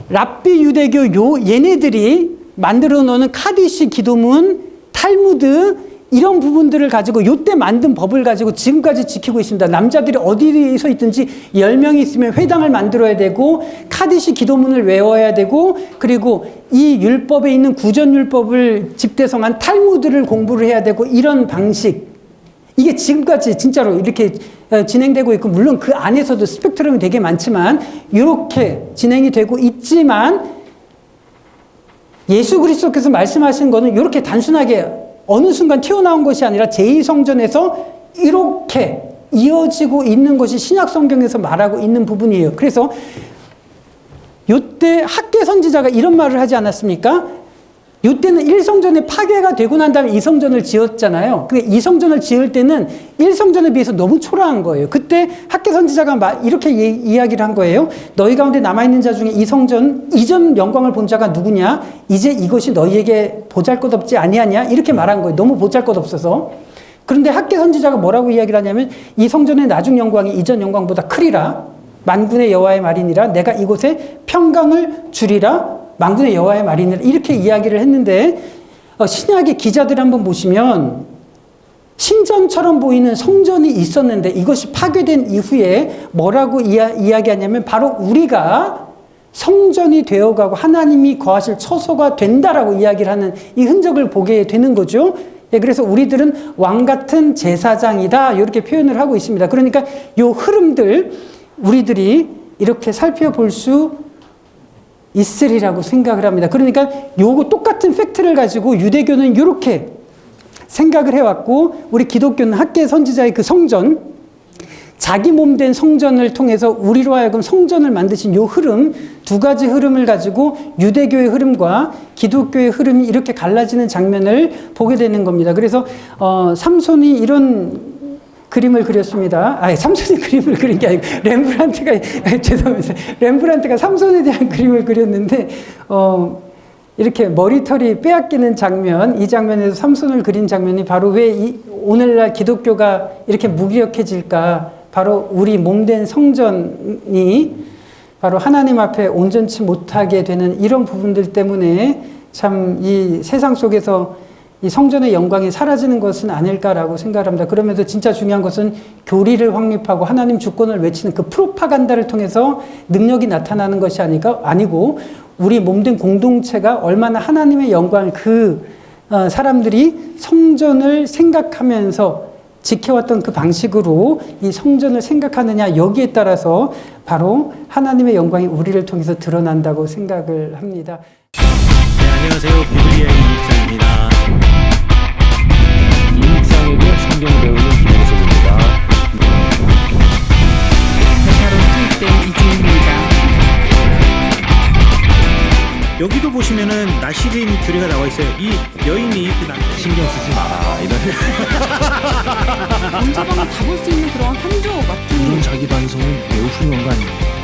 S1: 랍비 유대교 얘네들이 만들어 놓는 카디시 기도문, 탈무드 이런 부분들을 가지고 요때 만든 법을 가지고 지금까지 지키고 있습니다. 남자들이 어디서 있든지 10명이 있으면 회당을 만들어야 되고 카디시 기도문을 외워야 되고 그리고 이 율법에 있는 구전율법을 집대성한 탈무드를 공부를 해야 되고 이런 방식 이게 지금까지 진짜로 이렇게 진행되고 있고 물론 그 안에서도 스펙트럼이 되게 많지만 이렇게 진행이 되고 있지만 예수 그리스도께서 말씀하신 거는 이렇게 단순하게 어느 순간 튀어나온 것이 아니라 제2성전에서 이렇게 이어지고 있는 것이 신약 성경에서 말하고 있는 부분이에요. 그래서 이때 학계 선지자가 이런 말을 하지 않았습니까? 이때는 1성전이 파괴가 되고 난 다음에 2성전을 지었잖아요. 근데 2성전을 지을 때는 1성전에 비해서 너무 초라한 거예요. 그때 학계 선지자가 이렇게 이야기를 한 거예요. 너희 가운데 남아있는 자 중에 2성전 이전 영광을 본 자가 누구냐? 이제 이것이 너희에게 보잘것없지 아니하냐? 이렇게 말한 거예요. 너무 보잘것없어서. 그런데 학계 선지자가 뭐라고 이야기를 하냐면 이 성전의 나중 영광이 이전 영광보다 크리라. 만군의 여호와의 말이니라. 내가 이곳에 평강을 주리라. 만군의 여호와의 말이니라. 이렇게 이야기를 했는데 신약의 기자들 한번 보시면 신전처럼 보이는 성전이 있었는데 이것이 파괴된 이후에 뭐라고 이야기하냐면 바로 우리가 성전이 되어가고 하나님이 거하실 처소가 된다라고 이야기를 하는 이 흔적을 보게 되는 거죠. 예, 그래서 우리들은 왕 같은 제사장이다 이렇게 표현을 하고 있습니다. 그러니까 이 흐름들 우리들이 이렇게 살펴볼 수 있으리라고 생각을 합니다. 그러니까 요거 똑같은 팩트를 가지고 유대교는 이렇게 생각을 해왔고 우리 기독교는 학계 선지자의 그 성전 자기 몸된 성전을 통해서 우리로 하여금 성전을 만드신 요 흐름 두 가지 흐름을 가지고 유대교의 흐름과 기독교의 흐름이 이렇게 갈라지는 장면을 보게 되는 겁니다. 그래서 삼손이 이런 그림을 그렸습니다. 삼손이 그림을 그린 게 아니고 렘브란트가 죄송합니다. 렘브란트가 삼손에 대한 그림을 그렸는데 이렇게 머리털이 빼앗기는 장면, 이 장면에서 삼손을 그린 장면이 바로 왜 오늘날 기독교가 이렇게 무기력해질까? 바로 우리 몸된 성전이 바로 하나님 앞에 온전치 못하게 되는 이런 부분들 때문에 참 이 세상 속에서 이 성전의 영광이 사라지는 것은 아닐까라고 생각을 합니다. 그러면서 진짜 중요한 것은 교리를 확립하고 하나님 주권을 외치는 그 프로파간다를 통해서 능력이 나타나는 것이 아니고 우리 몸된 공동체가 얼마나 하나님의 영광을 사람들이 성전을 생각하면서 지켜왔던 그 방식으로 이 성전을 생각하느냐 여기에 따라서 바로 하나님의 영광이 우리를 통해서 드러난다고 생각을 합니다.
S2: 안녕하세요. 비블리아의 이익상입니다.
S3: 이익상에게 성경을 배우는 김영석입니다.
S4: 베타로 투입된 이지입니다.
S2: 여기도 보시면은 나시린 교리가 나와 있어요. 이 여인이 그 남자
S3: 신경 쓰지 마라. 이런
S4: 문서방을 다 볼 수 있는 그런 한조
S3: 이런
S4: 같은
S3: 자기 반성은 매우 훌륭한 거 아닙니까?